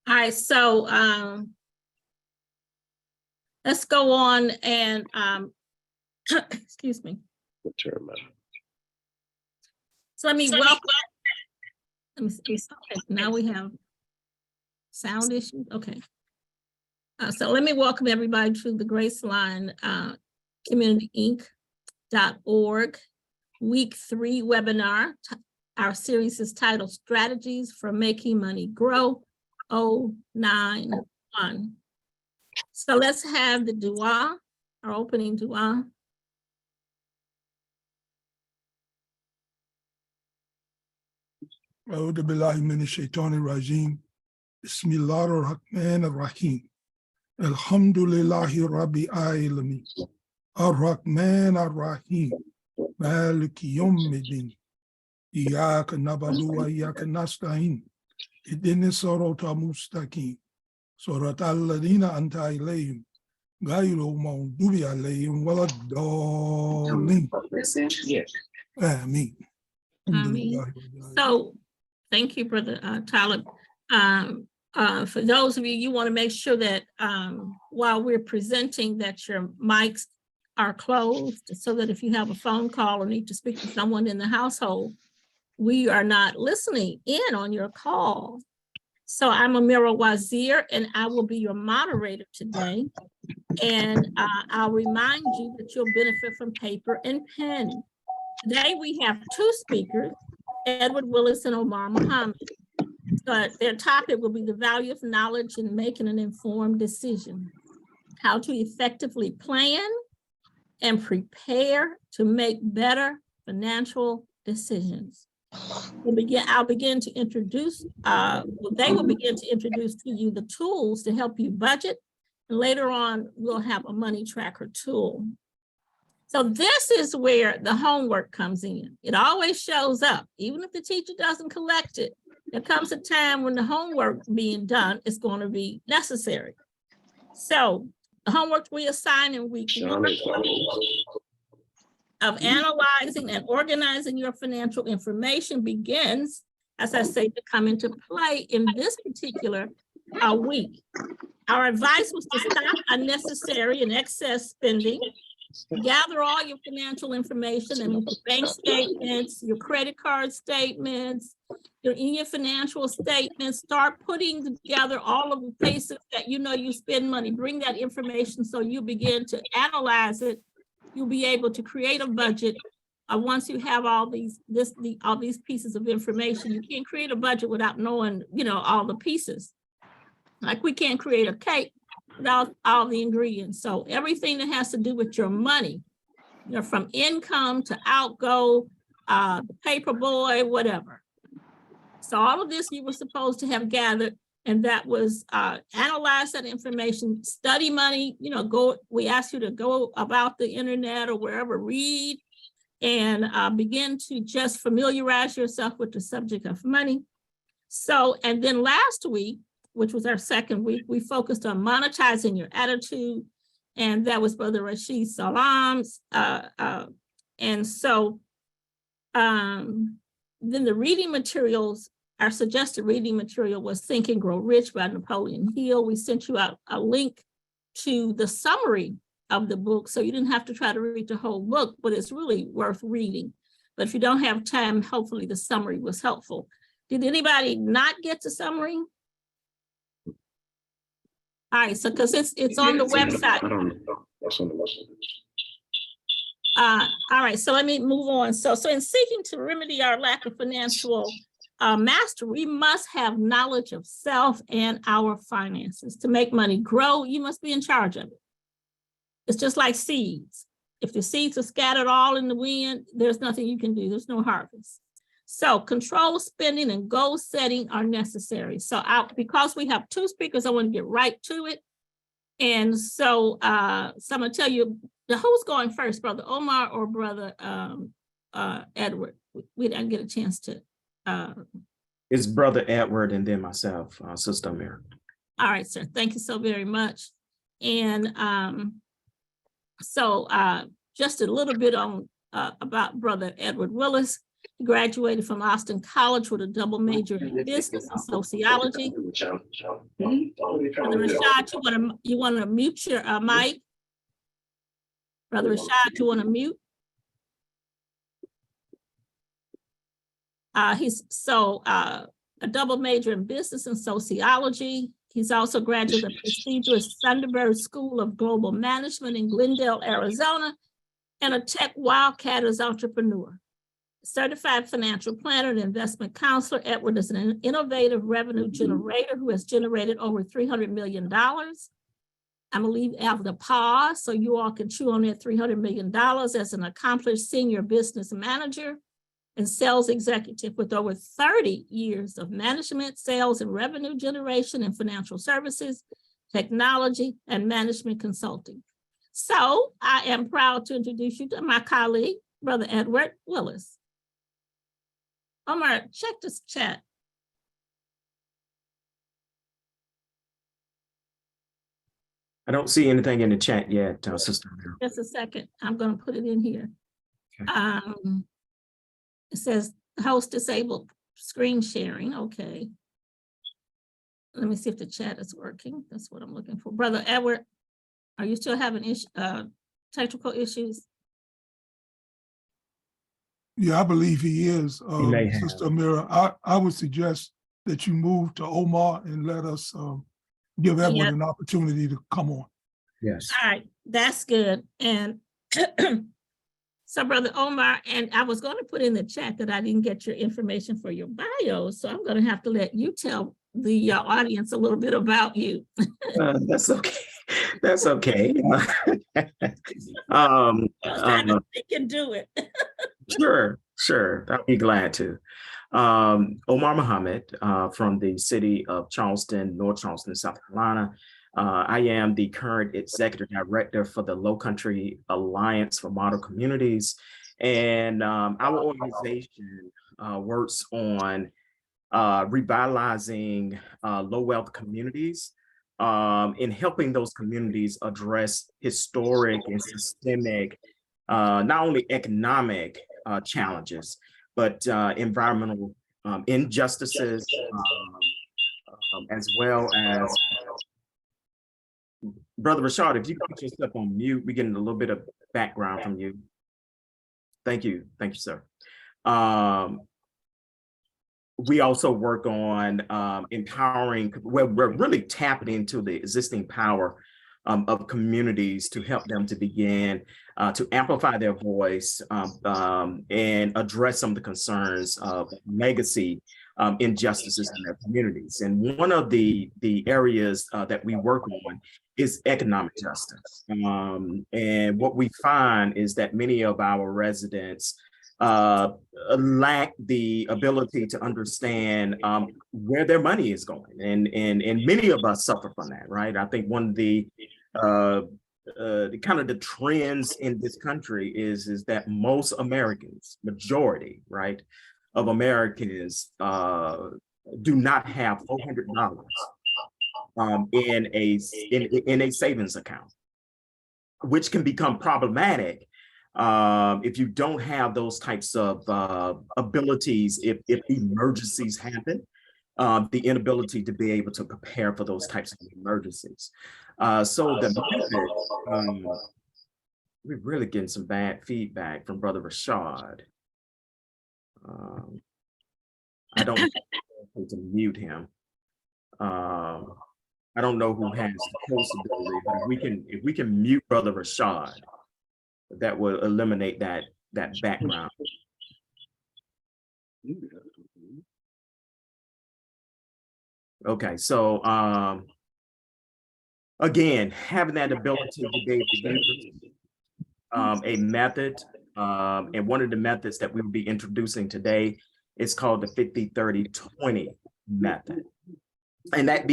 All right, so let's go on and excuse me. So let me welcome. Let me see. Okay, now we have sound issues. Okay. So let me welcome everybody to the Graceline communityinc.org week 3 webinar. Our series is titled Strategies for Making Money Grow 091. So let's have the dua, our opening dua. أعوذ بالله من الشيطان الرجيم بسم الله الرحمن الرحيم الحمد لله رب العالمين الرحمن الرحيم مالك يوم الدين إياك نعبد وإياك نستعين اهدنا الصراط المستقيم صراط الذين أنعمت عليهم غير المغضوب عليهم ولا الضالين آمين. So thank you, Brother Talib. For those of you, you want to make sure that while we're presenting that your mics are closed so that if you have a phone call or need to speak to someone in the household, we are not listening in on your call. So I'm Amira Wazir and I will be your moderator today. And I'll remind you that you'll benefit from paper and pen. Today we have 2 speakers, Edward Willis and Omar Muhammad. But their topic will be the value of knowledge in making an informed decision, how to effectively plan and prepare to make better financial decisions. I'll begin to introduce, they will begin to introduce to you the tools to help you budget. And later on, we'll have a money tracker tool. So this is where the homework comes in. It always shows up, even if the teacher doesn't collect it. There comes a time when the homework being done is going to be necessary. So the homework we assign in week 1 of analyzing and organizing your financial information begins, as I say, to come into play in this particular week. Our advice was to stop unnecessary and excess spending. Gather all your financial information and your bank statements, your credit card statements, your financial statements. Start putting together all of the places that you know you spend money. Bring that information so you begin to analyze it. You'll be able to create a budget. Once you have all these pieces of information, you can't create a budget without knowing, all the pieces. Like we can't create a cake without all the ingredients. So everything that has to do with your money, from income to outgo, the paper boy, whatever. So all of this you were supposed to have gathered, and that was analyze that information, study money, we asked you to go about the internet or wherever, read, and begin to just familiarize yourself with the subject of money. So, and then last week, which was our second week, we focused on monetizing your attitude, and that was Brother Rashid Salam's. And so then the reading materials, our suggested reading material was Think and Grow Rich by Napoleon Hill. We sent you out a link to the summary of the book, so you didn't have to try to read the whole book, but it's really worth reading. But if you don't have time, hopefully the summary was helpful. Did anybody not get the summary? All right, so because it's on the website. I don't know. That's on the website. All right, so let me move on. So in seeking to remedy our lack of financial mastery, we must have knowledge of self and our finances. To make money grow, you must be in charge of it. It's just like seeds. If the seeds are scattered all in the wind, there's nothing you can do. There's no harvest. So control spending and goal setting are necessary. So because we have 2 speakers, I want to get right to it. And so I'm going to tell you, who's going first, Brother Omar or Brother Edward? We didn't get a chance to. It's Brother Edward and then myself, Sister Amira. All right, sir. Thank you so very much. And so just a little bit on about Brother Edward Willis. He graduated from Austin College with a double major in business and sociology. Brother Rashad, you want to mute your mic? Brother Rashad, you want to mute? He's a double major in business and sociology. He's also graduated the prestigious Thunderbird School of Global Management in Glendale, Arizona, and a tech wildcat as entrepreneur. Certified financial planner and investment counselor, Edward is an innovative revenue generator who has generated over $300 million. I'm gonna leave after the pause so you all can chew on that $300 million as an accomplished senior business manager and sales executive with over 30 years of management, sales, and revenue generation in financial services, technology, and management consulting. So I am proud to introduce you to my colleague, Brother Edward Willis. Omar, check this chat. I don't see anything in the chat yet, Sister Mary. Just a second, I'm gonna put it in here. Okay. It says host disabled screen sharing, okay. Let me see if the chat is working. That's what I'm looking for. Brother Edward, are you still having technical issues? Yeah, I believe he is. He may have. Sister Amira, I would suggest that you move to Omar and let us give Edward an opportunity to come on. Yes. All right, that's good. And so Brother Omar, and I was going to put in the chat that I didn't get your information for your bio, so I'm going to have to let you tell the audience a little bit about you. That's okay. That's okay. You can do it. Sure. I'll be glad to. Omar Muhammad from the city of Charleston, North Charleston, South Carolina. I am the current executive director for the Low Country Alliance for Model Communities. And our organization works on revitalizing low wealth communities in helping those communities address historic and systemic, not only economic challenges, but environmental injustices, as well as, Brother Rashad, if you put yourself on mute, we're getting a little bit of background from you. Thank you, sir. We also work on empowering, we're really tapping into the existing power of communities to help them to begin to amplify their voice and address some of the concerns of legacy injustices in their communities. And one of the areas that we work on is economic justice. And what we find is that many of our residents lack the ability to understand where their money is going. And many of us suffer from that, right? I think one of the kind of the trends in this country is that most Americans, majority, right, of Americans do not have $400 in a savings account, which can become problematic if you don't have those types of abilities, if emergencies happen, the inability to be able to prepare for those types of emergencies. So the method, we're really getting some bad feedback from Brother Rashad. I don't know to mute him. I don't know who has the possibility, but if we can mute Brother Rashad, that will eliminate that background. Okay, so again, having that ability to be able to use a method, and one of the methods that we will be introducing today is called the 50-30-20 method. And that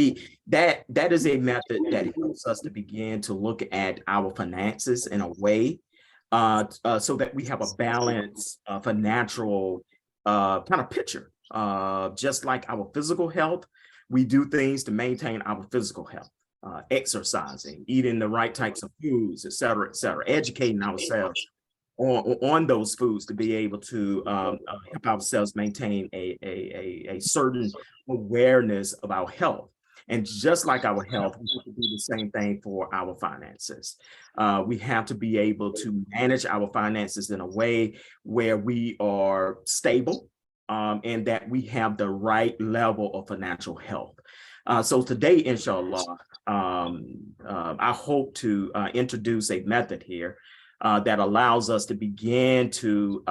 is a method that helps us to begin to look at our finances in a way so that we have a balanced financial kind of picture. Just like our physical health, we do things to maintain our physical health, exercising, eating the right types of foods, et cetera, educating ourselves on those foods to be able to help ourselves maintain a certain awareness of our health. And just like our health, we have to do the same thing for our finances. We have to be able to manage our finances in a way where we are stable and that we have the right level of financial health. So today, inshallah, I hope to introduce a method here that allows us to begin to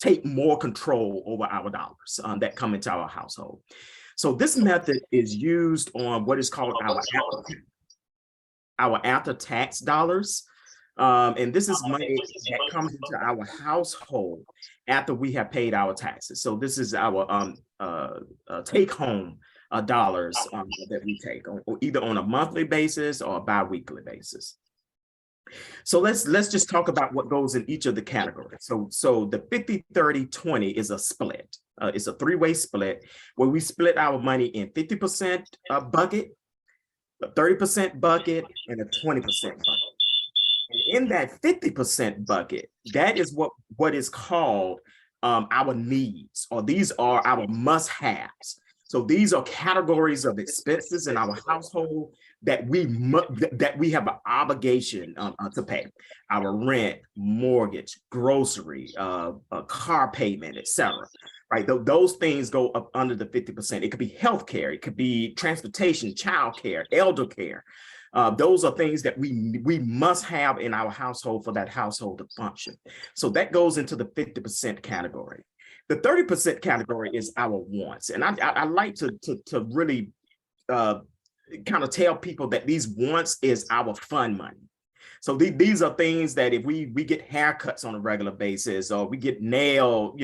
take more control over our dollars that come into our household. So this method is used on what is called our after-tax dollars. And this is money that comes into our household after we have paid our taxes. So this is our take-home dollars that we take either on a monthly basis or a bi-weekly basis. So let's just talk about what goes in each of the categories. So the 50-30-20 is a split. It's a three-way split where we split our money in 50% bucket, a 30% bucket, and a 20% bucket. And in that 50% bucket, that is what is called our needs, or these are our must-haves. So these are categories of expenses in our household that we have an obligation to pay. Our rent, mortgage, grocery, car payment, etc. Right? Those things go up under the 50%. It could be healthcare, it could be transportation, childcare, elder care. Those are things that we must have in our household for that household to function. So that goes into the 50% category. The 30% category is our wants. And I like to really kind of tell people that these wants is our fun money. So these are things that if we get haircuts on a regular basis, or we get nail,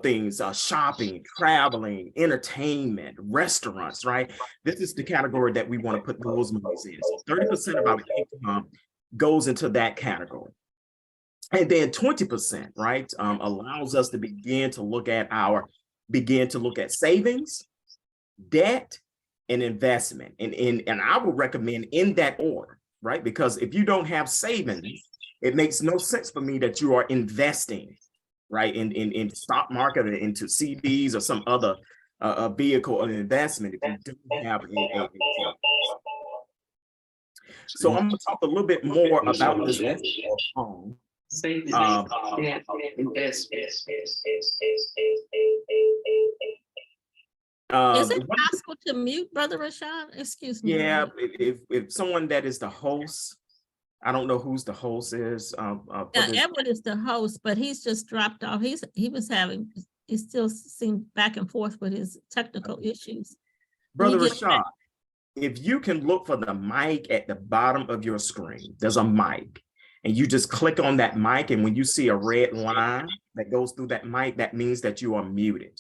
things, shopping, traveling, entertainment, restaurants, right? This is the category that we want to put those monies in. So 30% of our income goes into that category. And then 20%, right, allows us to begin to look at savings, debt, and investment. And I would recommend in that order, right? Because if you don't have savings, it makes no sense for me that you are investing, right, in stock market or into CDs or some other vehicle of investment if you don't have a So I'm going to talk a little bit more about this. Is it possible to mute Brother Rashad? Excuse me. Yeah, if someone that is the host, I don't know who's the host is. Edward is the host, but he's just dropped off. He still seems back and forth with his technical issues. Brother Rashad, if you can look for the mic at the bottom of your screen, there's a mic. And you just click on that mic, and when you see a red line that goes through that mic, that means that you are muted.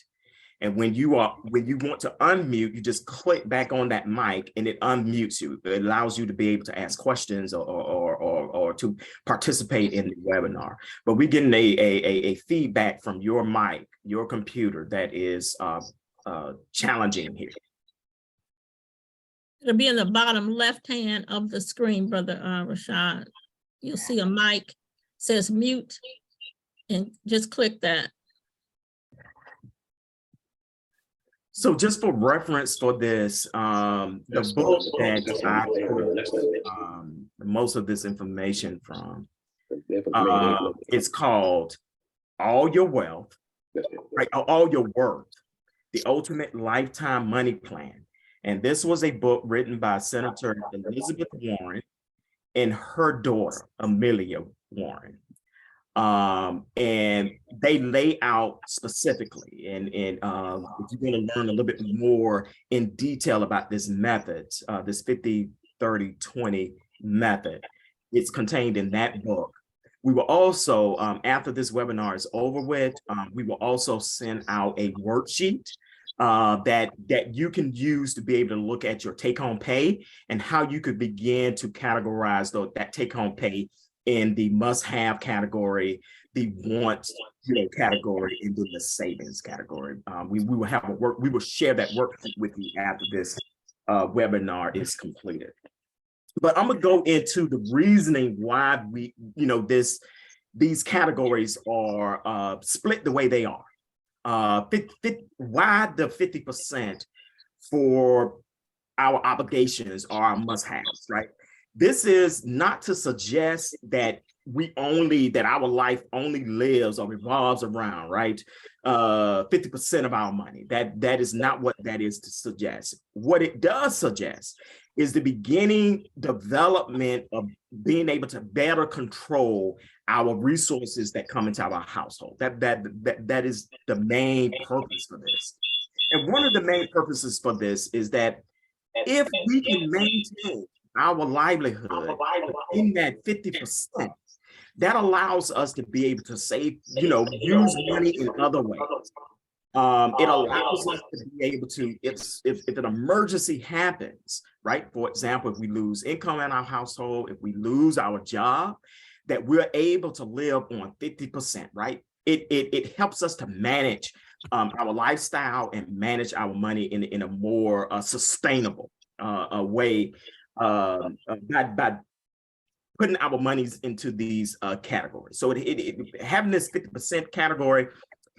And when you want to unmute, you just click back on that mic, and it unmutes you. It allows you to be able to ask questions or to participate in the webinar. But we're getting a feedback from your mic, your computer, that is challenging here. It'll be in the bottom left hand of the screen, Brother Rashad. You'll see a mic, says mute, and just click that. So just for reference for this, the book that I put most of this information from, it's called All Your Wealth, right? All Your Worth, The Ultimate Lifetime Money Plan. And this was a book written by Senator Elizabeth Warren and her daughter, Amelia Warren. And they lay out specifically, and if you're going to learn a little bit more in detail about this method, this 50-30-20 method, it's contained in that book. We will also, after this webinar is over with, we will also send out a worksheet that you can use to be able to look at your take-home pay and how you could begin to categorize that take-home pay in the must-have category, the want category, and then the savings category. We will share that worksheet with you after this webinar is completed. But I'm gonna go into the reasoning why we, these categories are split the way they are. Why the 50% for our obligations are our must-haves, right? This is not to suggest that our life only lives or revolves around, right? 50% of our money. That is not what that is to suggest. What it does suggest is the beginning development of being able to better control our resources that come into our household. That is the main purpose for this. And one of the main purposes for this is that if we can maintain our livelihood in that 50%, that allows us to be able to save, use money in other ways. It allows us to be able to, if an emergency happens, right? For example, if we lose income in our household, if we lose our job, that we're able to live on 50%, right? It helps us to manage our lifestyle and manage our money in a more sustainable way by putting our monies into these categories. So having this 50% category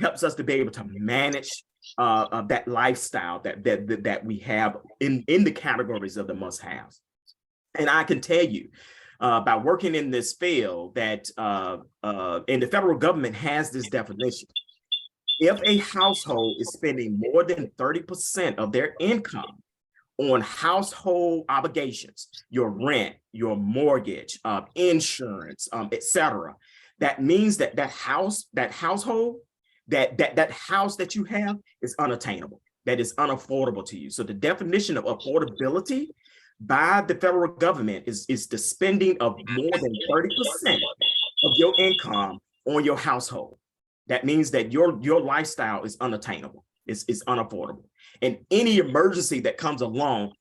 helps us to be able to manage that lifestyle that we have in the categories of the must-haves. And I can tell you, by working in this field, that and the federal government has this definition. If a household is spending more than 30% of their income on household obligations, your rent, your mortgage, insurance, etc., that means that house that you have is unattainable, that is unaffordable to you. So the definition of affordability by the federal government is the spending of more than 30% of your income on your household. That means that your lifestyle is unattainable, is unaffordable. And any emergency that comes along,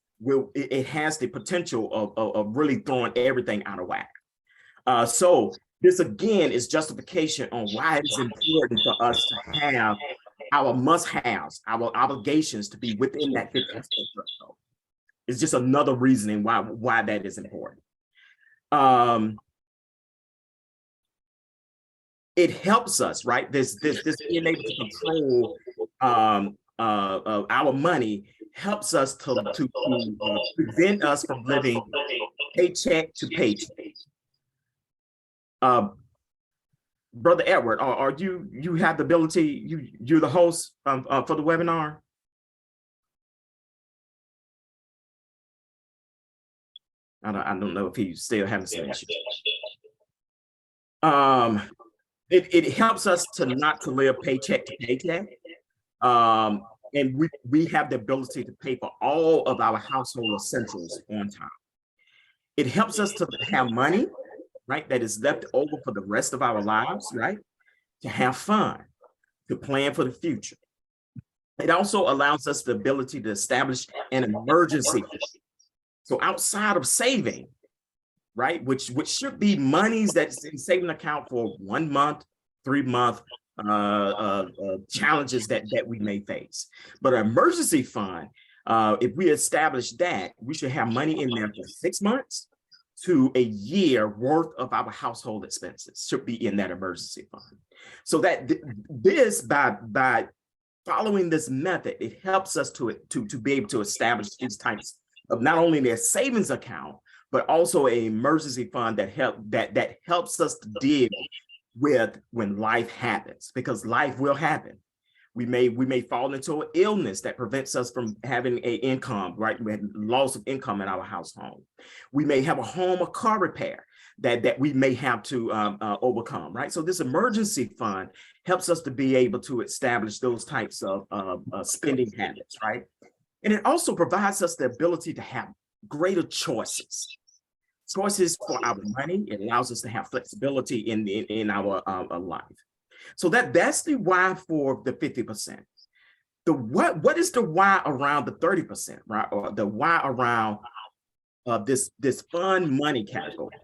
it has the potential of really throwing everything out of whack. So this again is justification on why it's important for us to have our must-haves, our obligations to be within that 50% threshold. It's just another reasoning why that is important. It helps us, right? This being able to control our money helps us to prevent us from living paycheck to paycheck. Brother Edward, are you have the ability? You're the host for the webinar. I don't know if he's still having some issues. It helps us not to live paycheck to paycheck. And we have the ability to pay for all of our household essentials on time. It helps us to have money, right, that is left over for the rest of our lives, right, to have fun, to plan for the future. It also allows us the ability to establish an emergency fund. So outside of saving, right, which should be monies that's in saving account for 1 month, 3 month challenges that we may face. But an emergency fund, if we establish that, we should have money in there for 6 months to a year worth of our household expenses should be in that emergency fund. So that this by following this method, it helps us to be able to establish these types of not only their savings account, but also an emergency fund that helps us to deal with when life happens, because life will happen. We may fall into an illness that prevents us from having an income, right? We have loss of income in our household. We may have a home or car repair that we may have to overcome, right? So this emergency fund helps us to be able to establish those types of spending habits, right? And it also provides us the ability to have greater choices for our money. It allows us to have flexibility in our life. So that's the why for the 50%. What is the why around the 30%, right? Or the why around this fun money category?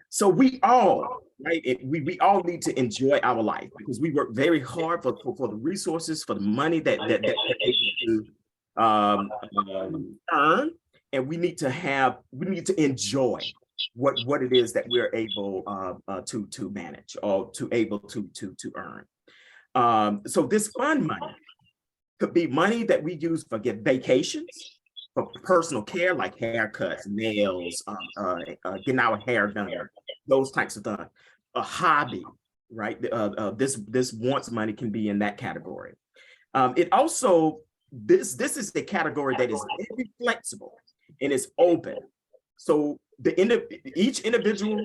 So we all, right? We all need to enjoy our life because we work very hard for the resources, for the money that we're able to earn. and we need to enjoy what it is that we're able to manage or to able to earn. So this fund money could be money that we use for vacations, for personal care like haircuts, nails, getting our hair done, those types of things. A hobby, right? This wants money can be in that category. It also, this is the category that is very flexible and it's open. So each individual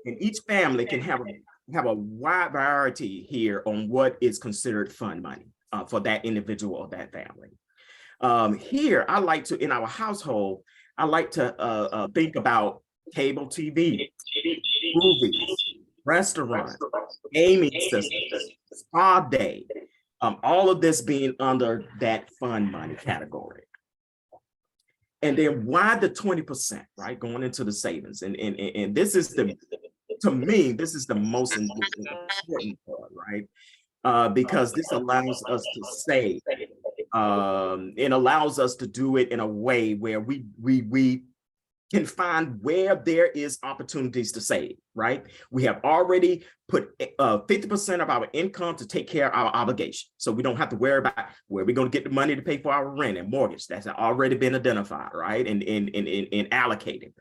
and each family can have a wide variety here on what is considered fund money for that individual or that family. Here, I like to, in our household, I like to think about cable TV, movies, restaurants, gaming systems, spa day, all of this being under that fund money category. And then why the 20%, right? Going into the savings. And this is to me, this is the most important part, right? Because this allows us to save. It allows us to do it in a way where we can find where there is opportunities to save, right? We have already put 50% of our income to take care of our obligation. So we don't have to worry about where we're going to get the money to pay for our rent and mortgage. That's already been identified, right? And allocated.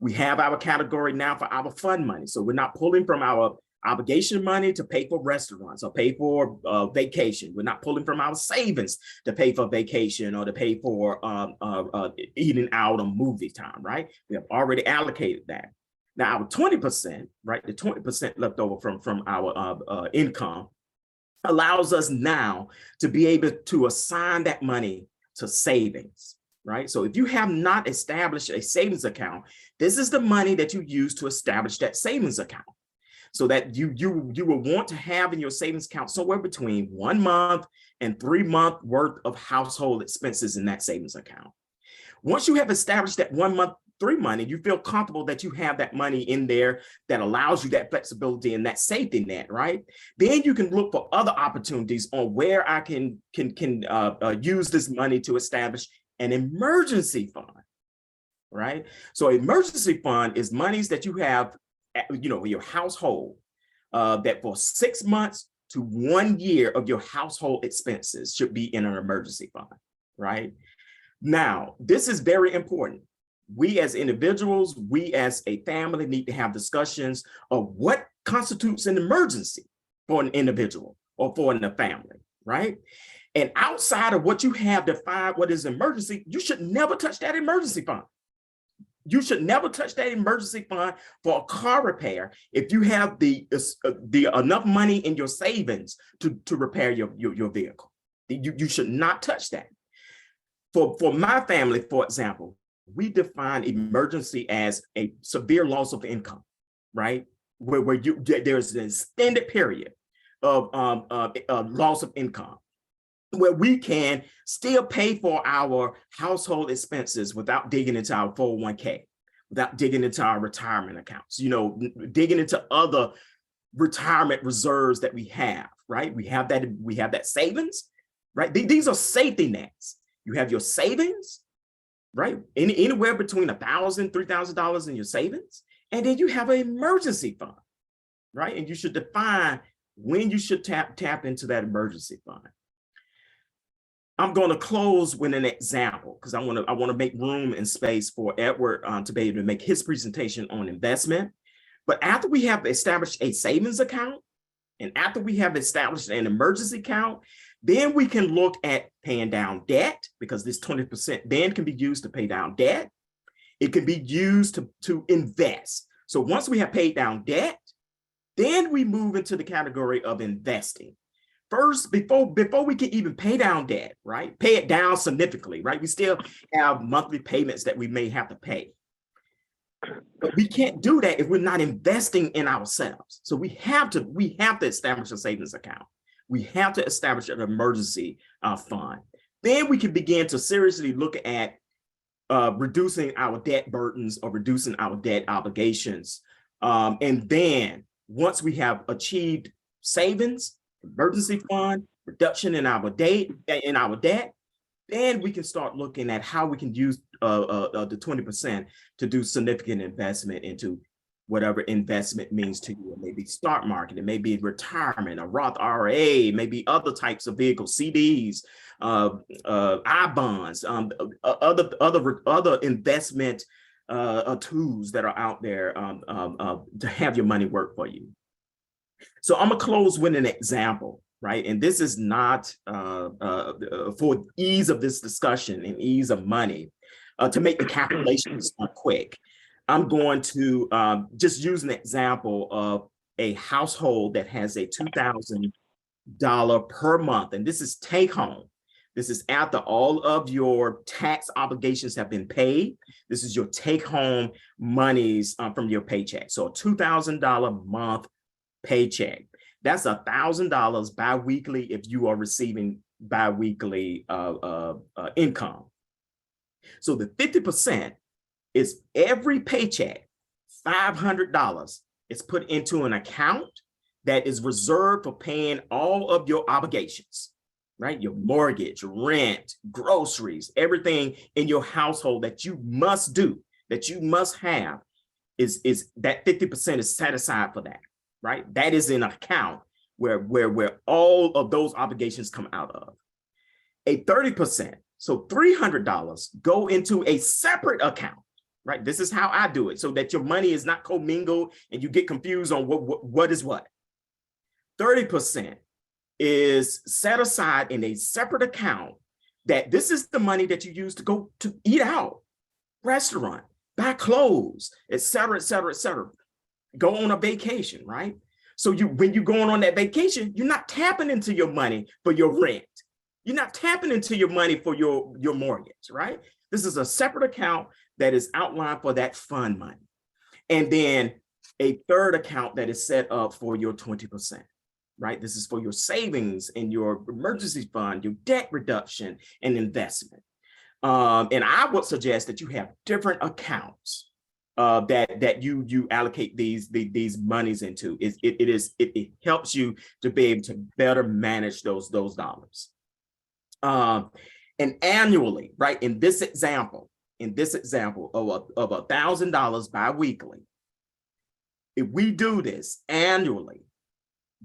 We have our category now for our fund money. So we're not pulling from our obligation money to pay for restaurants or pay for vacation. We're not pulling from our savings to pay for vacation or to pay for eating out on movie time, right? We have already allocated that. Now our 20%, right? The 20% left over from our income allows us now to be able to assign that money to savings, right? So if you have not established a savings account, this is the money that you use to establish that savings account. So that you will want to have in your savings account somewhere between 1 month and 3 month worth of household expenses in that savings account. Once you have established that 1 month, 3 month, and you feel comfortable that you have that money in there that allows you that flexibility and that safety net, right? Then you can look for other opportunities on where I can use this money to establish an emergency fund, right? So emergency fund is monies that you have, your household, that for 6 months to 1 year of your household expenses should be in an emergency fund, right? Now, this is very important. We as individuals, we as a family need to have discussions of what constitutes an emergency for an individual or for a family, right? And outside of what you have defined what is emergency, you should never touch that emergency fund. You should never touch that emergency fund for a car repair if you have the enough money in your savings to repair your vehicle. You should not touch that. For my family, for example, we define emergency as a severe loss of income, right? Where there's an extended period of loss of income, where we can still pay for our household expenses without digging into our 401k, without digging into our retirement accounts, digging into other retirement reserves that we have, right? We have that savings, right? These are safety nets. You have your savings, right? Anywhere between $1,000, $3,000 in your savings. And then you have an emergency fund, right? And you should define when you should tap into that emergency fund. I'm going to close with an example because I want to make room and space for Edward to be able to make his presentation on investment. But after we have established a savings account and after we have established an emergency account, then we can look at paying down debt, because this 20% then can be used to pay down debt. It can be used to invest. So once we have paid down debt, then we move into the category of investing. First, before we can even pay down debt, right? Pay it down significantly, right? We still have monthly payments that we may have to pay. But we can't do that if we're not investing in ourselves. So we have to establish a savings account. We have to establish an emergency fund. Then we can begin to seriously look at reducing our debt burdens or reducing our debt obligations. And then once we have achieved savings, emergency fund, reduction in our debt, then we can start looking at how we can use the 20% to do significant investment into whatever investment means to you. It may be stock market, it may be retirement, a Roth IRA, maybe other types of vehicles, CDs, I bonds, other investment tools that are out there to have your money work for you. So I'm gonna close with an example, right? And this is not for ease of this discussion and ease of money, to make the calculations quick. I'm going to just use an example of a household that has a $2,000 per month, and this is take home. This is after all of your tax obligations have been paid. This is your take home monies from your paycheck. So a $2,000 month paycheck. That's $1,000 biweekly if you are receiving biweekly income. So the 50% is every paycheck, $500 is put into an account that is reserved for paying all of your obligations, right? Your mortgage, rent, groceries, everything in your household that you must do, that you must have, is that 50% is set aside for that, right? That is an account where all of those obligations come out of. A 30%, so $300 go into a separate account, right? This is how I do it, so that your money is not commingled and you get confused on what is what. 30% is set aside in a separate account, that this is the money that you use to go to eat out, restaurant, buy clothes, et cetera, et cetera, et cetera. Go on a vacation, right? So when you're going on that vacation, you're not tapping into your money for your rent. You're not tapping into your money for your mortgage, right? This is a separate account that is outlined for that fund money. And then a third account that is set up for your 20%, right? This is for your savings and your emergency fund, your debt reduction and investment. And I would suggest that you have different accounts that you allocate these monies into. It helps you to be able to better manage those dollars. And annually, right, in this example of $1,000 biweekly, if we do this annually,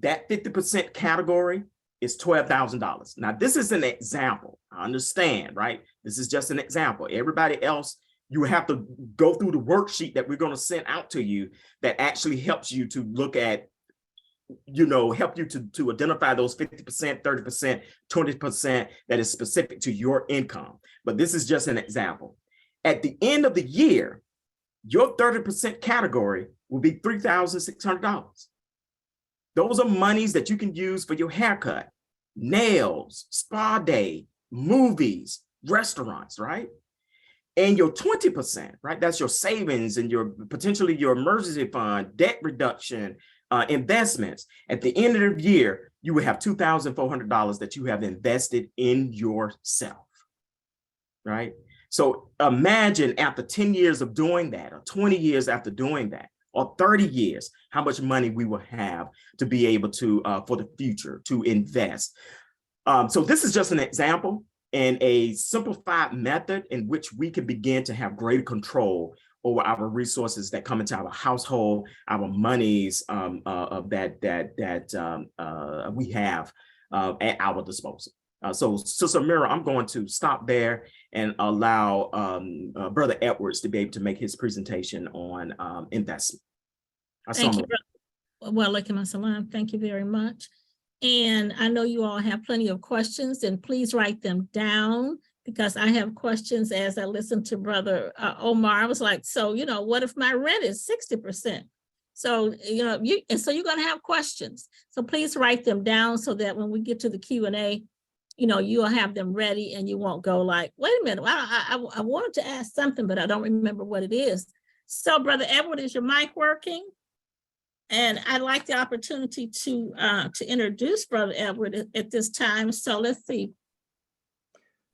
that 50% category is $12,000. Now, this is an example. I understand, right? This is just an example. Everybody else, you have to go through the worksheet that we're going to send out to you that actually helps you to look at, help you to identify those 50%, 30%, 20% that is specific to your income. But this is just an example. At the end of the year, your 30% category will be $3,600. Those are monies that you can use for your haircut, nails, spa day, movies, restaurants, right? And your 20%, right? That's your savings and potentially your emergency fund, debt reduction, investments. At the end of the year, you will have $2,400 that you have invested in yourself, right? So imagine after 10 years of doing that, or 20 years after doing that, or 30 years, how much money we will have to be able to, for the future, to invest. So this is just an example and a simplified method in which we can begin to have greater control over our resources that come into our household, our monies that we have at our disposal. So Sister Mira, I'm going to stop there and allow Brother Edwards to be able to make his presentation on investment. Thank you. Well, thank you very much. And I know you all have plenty of questions, and please write them down, because I have questions as I listen to Brother Omar. I was like, so, what if my rent is 60%? So, so you're going to have questions. So please write them down so that when we get to the Q&A, you'll have them ready and you won't go like, wait a minute, I wanted to ask something, but I don't remember what it is. So Brother Edward, is your mic working? And I'd like the opportunity to introduce Brother Edward at this time. So let's see.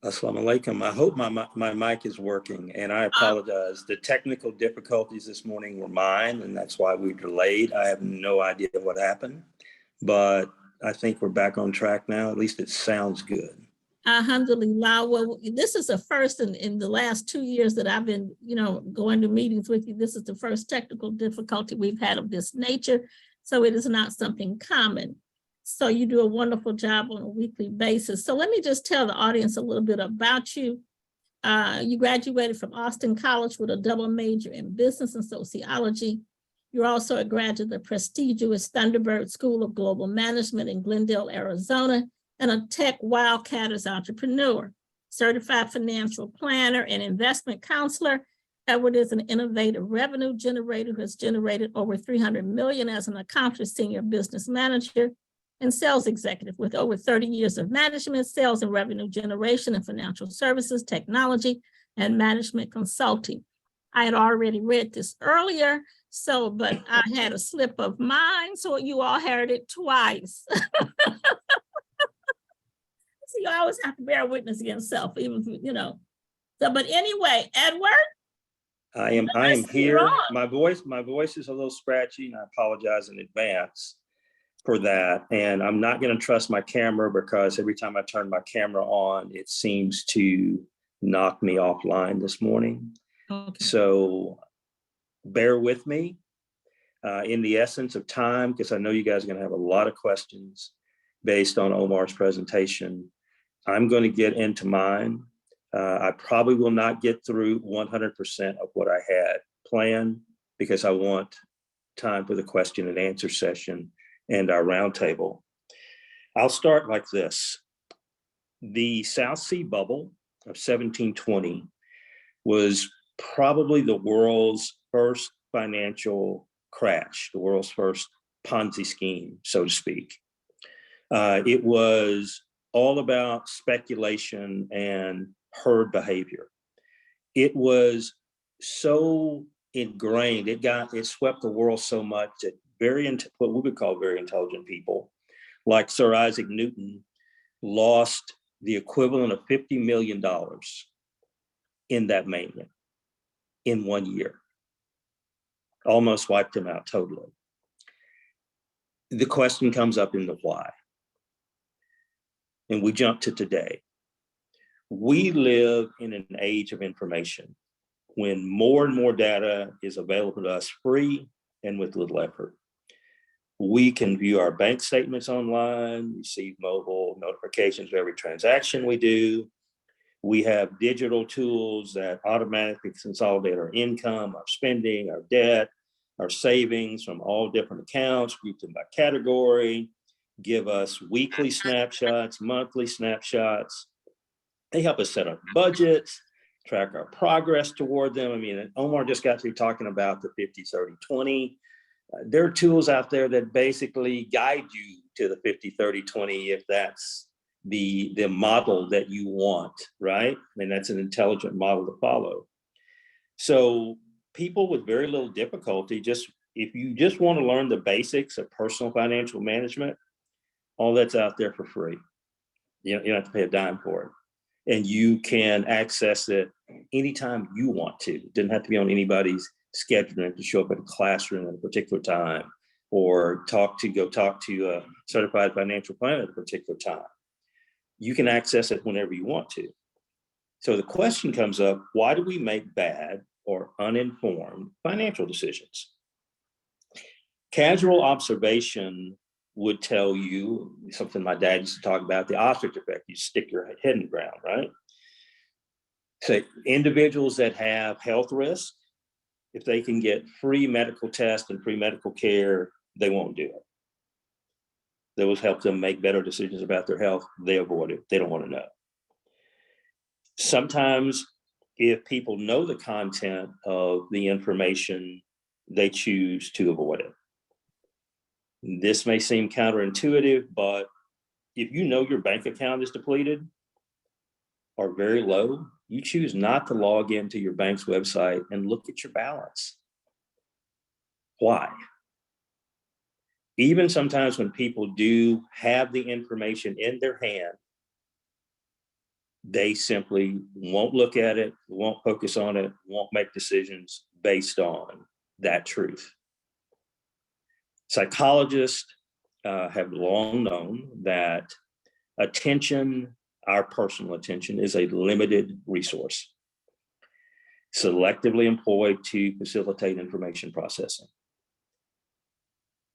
Assalamu alaikum. I hope my mic is working, and I apologize. The technical difficulties this morning were mine, and that's why we delayed. I have no idea what happened, but I think we're back on track now. At least it sounds good. Alhamdulillah. Well, this is the first in the last 2 years that I've been, going to meetings with you. This is the first technical difficulty we've had of this nature. So it is not something common. So you do a wonderful job on a weekly basis. So let me just tell the audience a little bit about you. You graduated from Austin College with a double major in business and sociology. You're also a graduate of the prestigious Thunderbird School of Global Management in Glendale, Arizona, and a tech wildcatters entrepreneur, certified financial planner and investment counselor. Edward is an innovative revenue generator who has generated over 300 million as an accomplished senior business manager and sales executive with over 30 years of management, sales and revenue generation and financial services, technology, and management consulting. I had already read this earlier, but I had a slip of mine, so you all heard it twice. So you always have to bear witness against self, even, So, but anyway, Edward. I am here. My voice is a little scratchy, and I apologize in advance for that. And I'm not going to trust my camera because every time I turn my camera on, it seems to knock me offline this morning. Okay. So bear with me in the essence of time, because I know you guys are going to have a lot of questions based on Omar's presentation. I'm going to get into mine. I probably will not get through 100% of what I had planned because I want time for the question and answer session and our roundtable. I'll start like this. The South Sea bubble of 1720 was probably the world's first financial crash, the world's first Ponzi scheme, so to speak. It was all about speculation and herd behavior. It was so ingrained, it swept the world so much that what we would call very intelligent people, like Sir Isaac Newton, lost the equivalent of $50 million in that mania in 1 year. Almost wiped him out totally. The question comes up in the why. And we jump to today. We live in an age of information when more and more data is available to us free and with little effort. We can view our bank statements online, receive mobile notifications of every transaction we do. We have digital tools that automatically consolidate our income, our spending, our debt, our savings from all different accounts, group them by category, give us weekly snapshots, monthly snapshots. They help us set up budgets, track our progress toward them. I mean, Omar just got through talking about the 50-30-20. There are tools out there that basically guide you to the 50-30-20 if that's the model that you want, right? I mean, that's an intelligent model to follow. So people with very little difficulty, if you just want to learn the basics of personal financial management, all that's out there for free. You don't have to pay a dime for it. And you can access it anytime you want to. It doesn't have to be on anybody's schedule to show up at a classroom at a particular time or go talk to a certified financial planner at a particular time. You can access it whenever you want to. So the question comes up, why do we make bad or uninformed financial decisions? Casual observation would tell you something my dad used to talk about, the ostrich effect. You stick your head in the ground, right? So individuals that have health risk, if they can get free medical tests and free medical care, they won't do it. Those help them make better decisions about their health. They avoid it. They don't want to know. Sometimes if people know the content of the information, they choose to avoid it. This may seem counterintuitive, but if you know your bank account is depleted or very low, you choose not to log into your bank's website and look at your balance. Why? Even sometimes when people do have the information in their hand, they simply won't look at it, won't focus on it, won't make decisions based on that truth. Psychologists have long known that attention, our personal attention is a limited resource, selectively employed to facilitate information processing.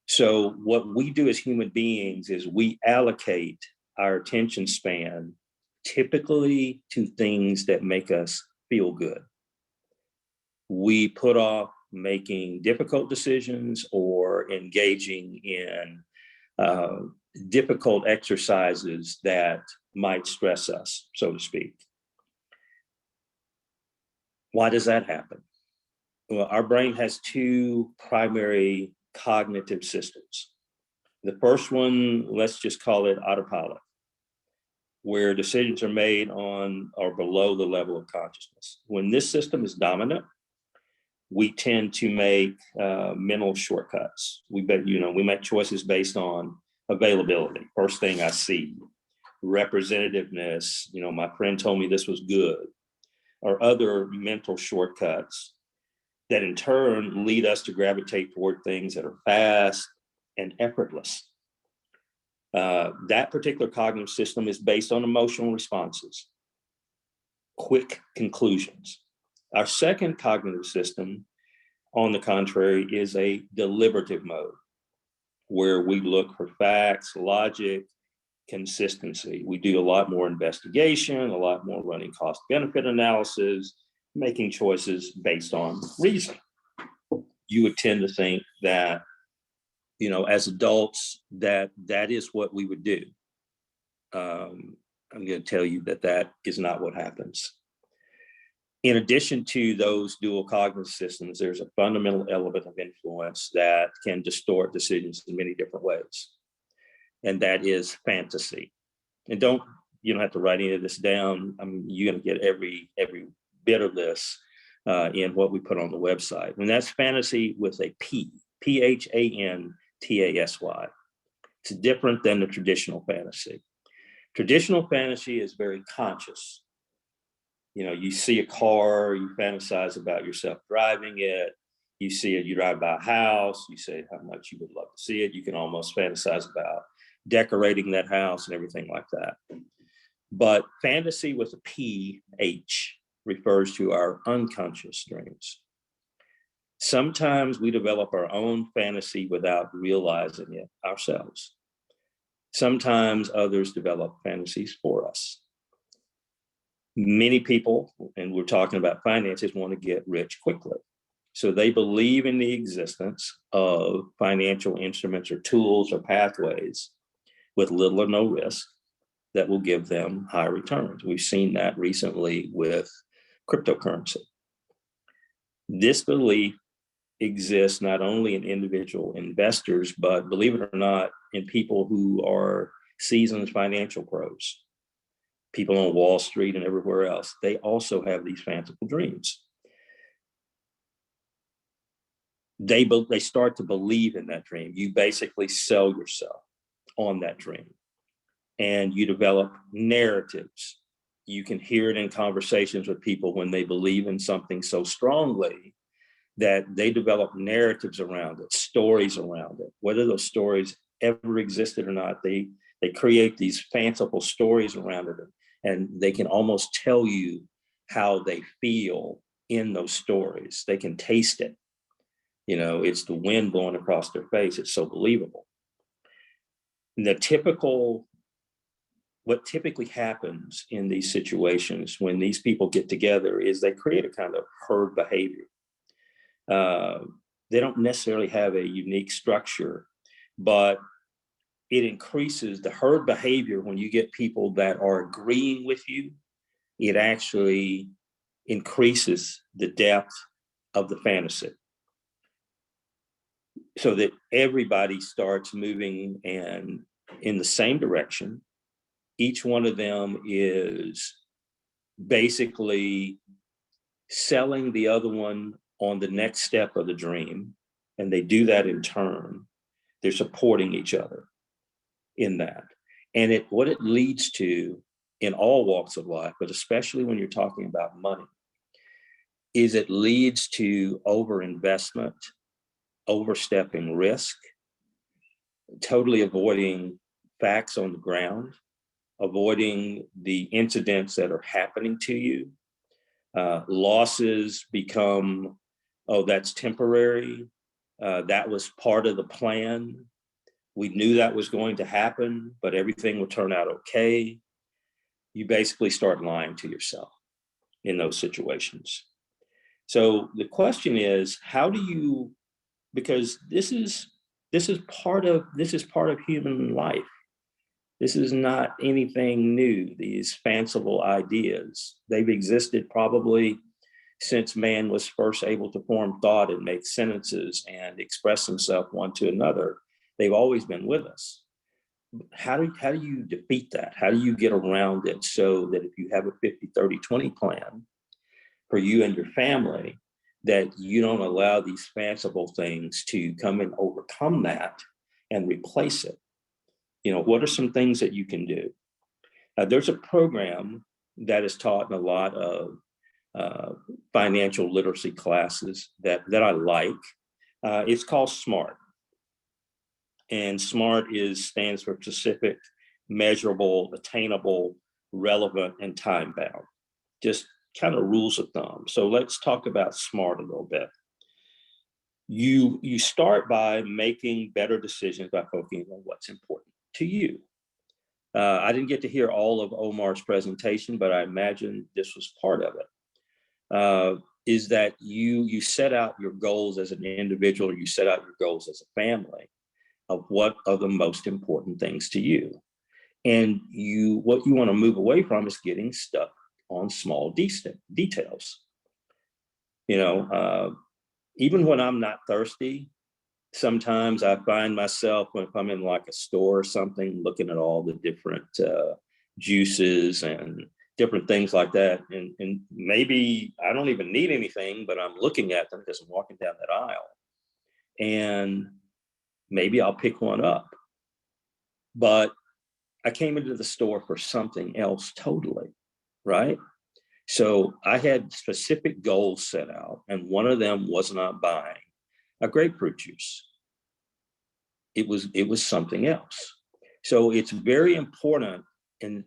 So what we do as human beings is we allocate our attention span typically to things that make us feel good. We put off making difficult decisions or engaging in difficult exercises that might stress us, so to speak. Why does that happen? Well, our brain has two primary cognitive systems. The first one, let's just call it autopilot, where decisions are made on or below the level of consciousness. When this system is dominant, we tend to make mental shortcuts. We make choices based on availability. First thing I see, representativeness, my friend told me this was good, or other mental shortcuts that in turn lead us to gravitate toward things that are fast and effortless. That particular cognitive system is based on emotional responses, quick conclusions. Our second cognitive system, on the contrary, is a deliberative mode, where we look for facts, logic, consistency. We do a lot more investigation, a lot more running cost-benefit analysis, making choices based on reason. You would tend to think that, as adults, that is what we would do. I'm going to tell you that is not what happens. In addition to those dual cognitive systems, there's a fundamental element of influence that can distort decisions in many different ways. And that is fantasy. And you don't have to write any of this down. You're going to get every bit of this in what we put on the website. And that's fantasy with a P, Phantasy. It's different than the traditional fantasy. Traditional fantasy is very conscious. You see a car, you fantasize about yourself driving it. You see it, you drive by a house, you say how much you would love to see it. You can almost fantasize about decorating that house and everything like that. But fantasy with a PH refers to our unconscious dreams. Sometimes we develop our own fantasy without realizing it ourselves. Sometimes others develop fantasies for us. Many people, and we're talking about finances, want to get rich quickly. So they believe in the existence of financial instruments or tools or pathways with little or no risk that will give them high returns. We've seen that recently with cryptocurrency. This belief exists not only in individual investors, but believe it or not, in people who are seasoned financial pros. People on Wall Street and everywhere else, they also have these fanciful dreams. They start to believe in that dream. You basically sell yourself on that dream, and you develop narratives. You can hear it in conversations with people when they believe in something so strongly that they develop narratives around it, stories around it. Whether those stories ever existed or not, they create these fanciful stories around it, and they can almost tell you how they feel in those stories. They can taste it. It's the wind blowing across their face. It's so believable. What typically happens in these situations when these people get together is they create a kind of herd behavior. They don't necessarily have a unique structure, but it increases the herd behavior when you get people that are agreeing with you. It actually increases the depth of the fantasy, so that everybody starts moving in the same direction. Each one of them is basically selling the other one on the next step of the dream, and they do that in turn. They're supporting each other in that. And what it leads to in all walks of life, but especially when you're talking about money, is it leads to overinvestment, overstepping risk, totally avoiding facts on the ground, avoiding the incidents that are happening to you. Losses become, oh, that's temporary. That was part of the plan. We knew that was going to happen, but everything will turn out okay. You basically start lying to yourself in those situations. So the question is, how do you, because this is part of human life. This is not anything new, these fanciful ideas. They've existed probably since man was first able to form thought and make sentences and express himself one to another. They've always been with us. How do you defeat that? How do you get around it so that if you have a 50-30-20 plan for you and your family, that you don't allow these fanciful things to come and overcome that and replace it? What are some things that you can do? There's a program that is taught in a lot of financial literacy classes that I like. It's called SMART. And SMART stands for specific, measurable, attainable, relevant, and time bound. Just kind of rules of thumb. So let's talk about SMART a little bit. You start by making better decisions by focusing on what's important to you. I didn't get to hear all of Omar's presentation, but I imagine this was part of it. Is that you set out your goals as an individual, or you set out your goals as a family of what are the most important things to you. And what you want to move away from is getting stuck on small details. Even when I'm not thirsty, sometimes I find myself, when I'm in like a store or something, looking at all the different juices and different things like that. And maybe I don't even need anything, but I'm looking at them because I'm walking down that aisle. And maybe I'll pick one up. But I came into the store for something else totally, right? So I had specific goals set out, and one of them was not buying a grapefruit juice. It was something else. So it's very important, and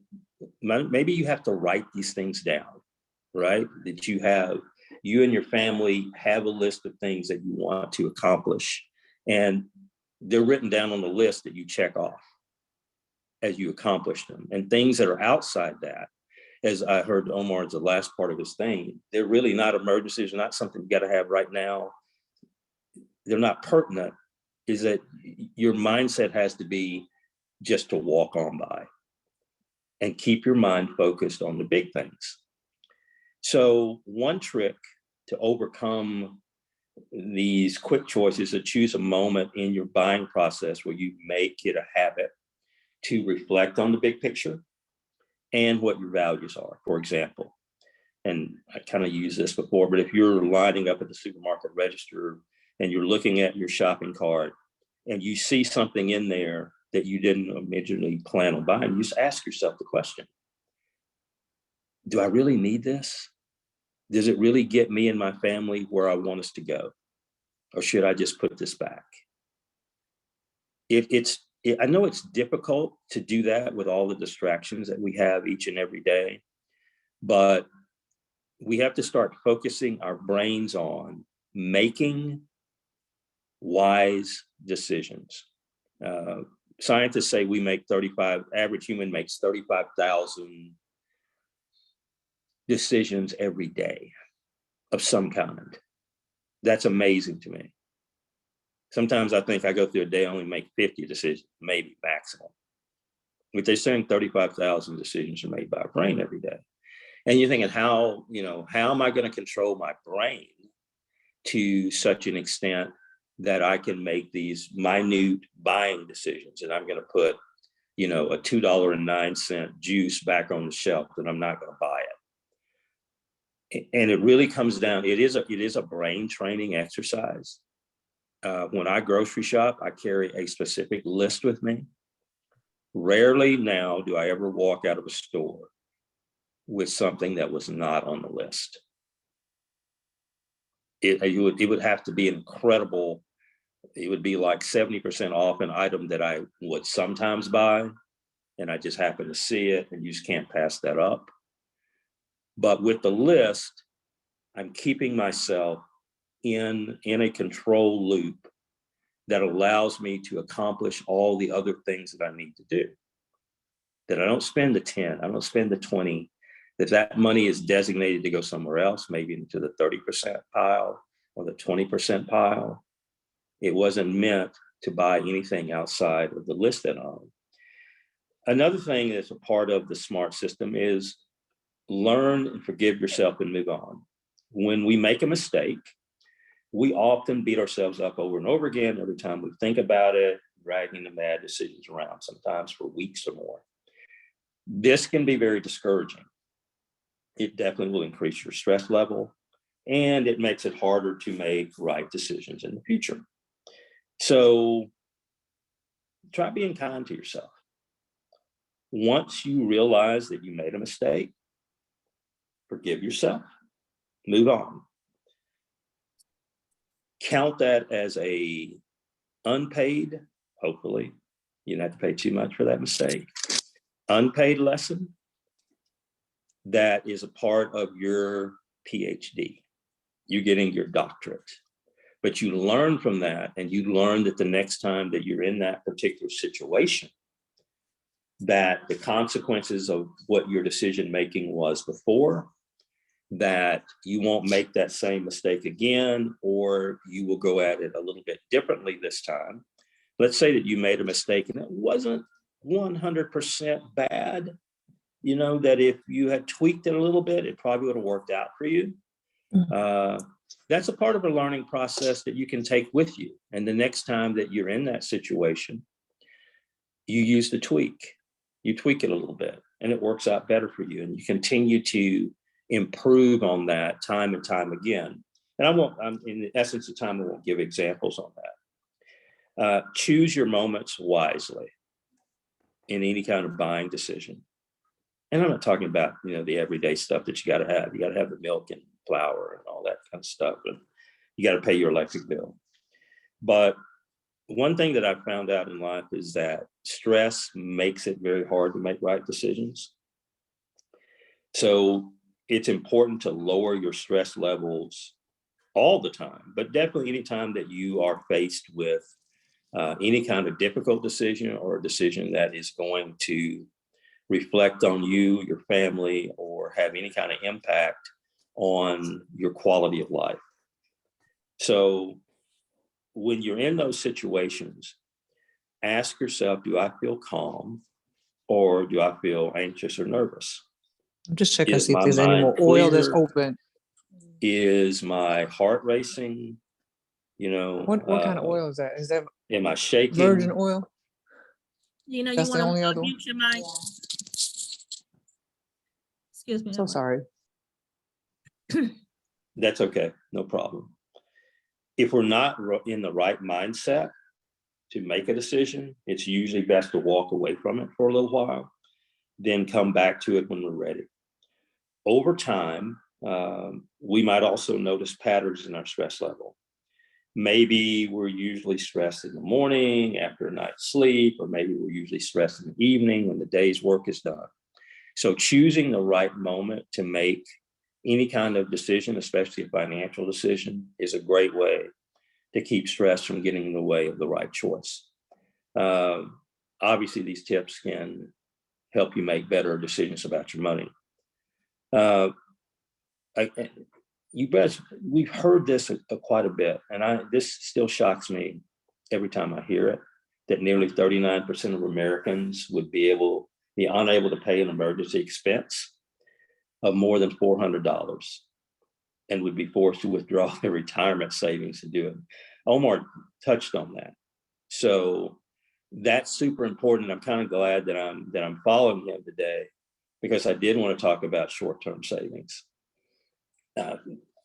maybe you have to write these things down, right? That you and your family have a list of things that you want to accomplish, and they're written down on the list that you check off as you accomplish them. And things that are outside that, as I heard Omar's the last part of his thing, they're really not emergencies, not something you got to have right now. They're not pertinent. Is that your mindset has to be just to walk on by and keep your mind focused on the big things. So one trick to overcome these quick choices is to choose a moment in your buying process where you make it a habit to reflect on the big picture and what your values are, for example. And I kind of used this before, but if you're lining up at the supermarket register and you're looking at your shopping cart and you see something in there that you didn't originally plan on buying, you just ask yourself the question, do I really need this? Does it really get me and my family where I want us to go? Or should I just put this back? I know it's difficult to do that with all the distractions that we have each and every day, but we have to start focusing our brains on making wise decisions. Scientists say average human makes 35,000 decisions every day of some kind. That's amazing to me. Sometimes I think I go through a day, I only make 50 decisions, maybe maximum. But they're saying 35,000 decisions are made by our brain every day. And you're thinking, how am I going to control my brain to such an extent that I can make these minute buying decisions? And I'm going to put, a $2.09 juice back on the shelf, and I'm not going to buy it. And it really comes down, it is a brain training exercise. When I grocery shop, I carry a specific list with me. Rarely now do I ever walk out of a store with something that was not on the list. It would have to be incredible. It would be like 70% off an item that I would sometimes buy. and I just happen to see it, and you just can't pass that up. But with the list, I'm keeping myself in a control loop that allows me to accomplish all the other things that I need to do. That I don't spend the 10, I don't spend the 20, that money is designated to go somewhere else, maybe into the 30% pile or the 20% pile. It wasn't meant to buy anything outside of the list that I'm on. Another thing that's a part of the SMART system is learn and forgive yourself and move on. When we make a mistake, we often beat ourselves up over and over again every time we think about it, dragging the bad decisions around, sometimes for weeks or more. This can be very discouraging. It definitely will increase your stress level, and it makes it harder to make right decisions in the future. So try being kind to yourself. Once you realize that you made a mistake, forgive yourself, move on. Count that as a unpaid, hopefully, you don't have to pay too much for that mistake, unpaid lesson that is a part of your PhD. You're getting your doctorate. But you learn from that, and you learn that the next time that you're in that particular situation, that the consequences of what your decision making was before, that you won't make that same mistake again, or you will go at it a little bit differently this time. Let's say that you made a mistake and it wasn't 100% bad, you know, that if you had tweaked it a little bit, it probably would have worked out for you. That's a part of a learning process that you can take with you. And the next time that you're in that situation, you use the tweak. You tweak it a little bit and it works out better for you. And you continue to improve on that time and time again. And I'm in the essence of time, I won't give examples on that. Choose your moments wisely in any kind of buying decision. And I'm not talking about, you know, the everyday stuff that you got to have. You got to have the milk and flour and all that kind of stuff. And you got to pay your electric bill. But one thing that I've found out in life is that stress makes it very hard to make right decisions. So it's important to lower your stress levels all the time, but definitely anytime that you are faced with any kind of difficult decision or a decision that is going to reflect on you, your family, or have any kind of impact on your quality of life. So when you're in those situations, ask yourself, do I feel calm or do I feel anxious or nervous? I'm just checking to Is see if my there's any more mind oil that's clear? open. Is my heart racing? You know, What kind of oil is that? Is that am I shaking? virgin oil? You know, you That's the want only to other one? mute your mic. Excuse me. So sorry. That's okay, no problem. If we're not in the right mindset to make a decision, it's usually best to walk away from it for a little while, then come back to it when we're ready. Over time, we might also notice patterns in our stress level. Maybe we're usually stressed in the morning after a night's sleep, or maybe we're usually stressed in the evening when the day's work is done. So choosing the right moment to make any kind of decision, especially a financial decision, is a great way to keep stress from getting in the way of the right choice. Obviously, these tips can help you make better decisions about your money. We've heard this quite a bit, and this still shocks me every time I hear it, that nearly 39% of Americans would be unable to pay an emergency expense of more than $400 and would be forced to withdraw their retirement savings to do it. Omar touched on that. So that's super important. I'm kind of glad that I'm following him today, because I did want to talk about short-term savings.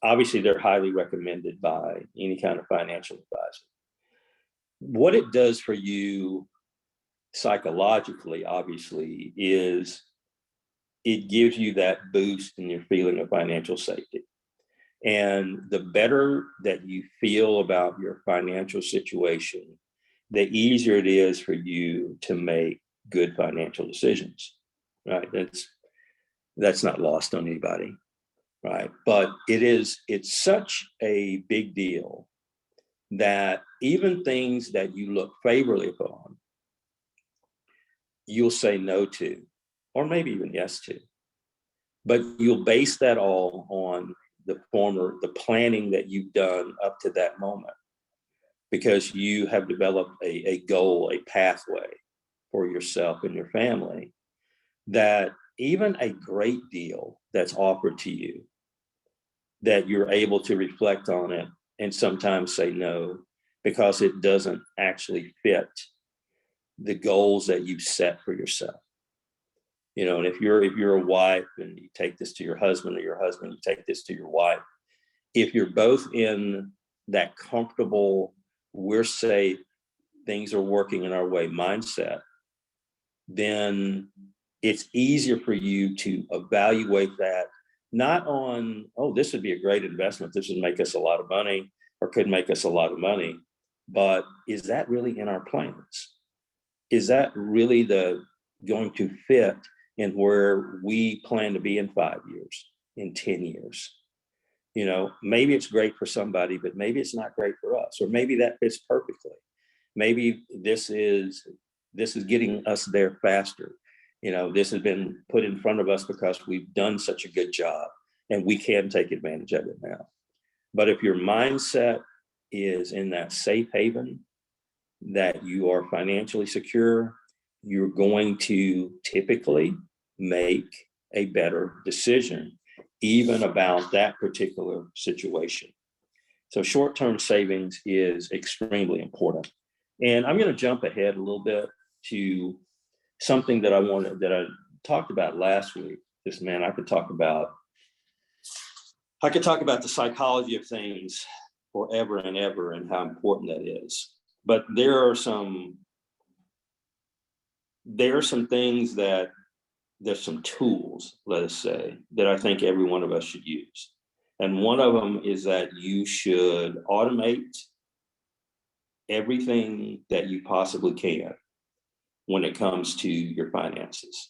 Obviously, they're highly recommended by any kind of financial advisor. What it does for you psychologically, obviously, is it gives you that boost in your feeling of financial safety. And the better that you feel about your financial situation, the easier it is for you to make good financial decisions, right? That's not lost on anybody, right? But it's such a big deal that even things that you look favorably upon, you'll say no to, or maybe even yes to. But you'll base that all on the planning that you've done up to that moment, because you have developed a goal, a pathway for yourself and your family, that even a great deal that's offered to you, that you're able to reflect on it and sometimes say no, because it doesn't actually fit the goals that you've set for yourself. You know, and if you're a wife and you take this to your husband, or your husband, you take this to your wife, if you're both in that comfortable, we're safe, things are working in our way mindset, then it's easier for you to evaluate that, not on, oh, this would be a great investment, this would make us a lot of money, or could make us a lot of money, but is that really in our plans? Is that really going to fit in where we plan to be in 5 years, in 10 years? You know, maybe it's great for somebody, but maybe it's not great for us, or maybe that fits perfectly. Maybe this is getting us there faster. You know, this has been put in front of us because we've done such a good job and we can take advantage of it now. But if your mindset is in that safe haven, that you are financially secure, you're going to typically make a better decision, even about that particular situation. So short-term savings is extremely important. And I'm going to jump ahead a little bit to something that I talked about last week. This, man, I could talk about the psychology of things forever and ever, and how important that is. But there are some things there's some tools, let us say, that I think every one of us should use. And one of them is that you should automate everything that you possibly can when it comes to your finances.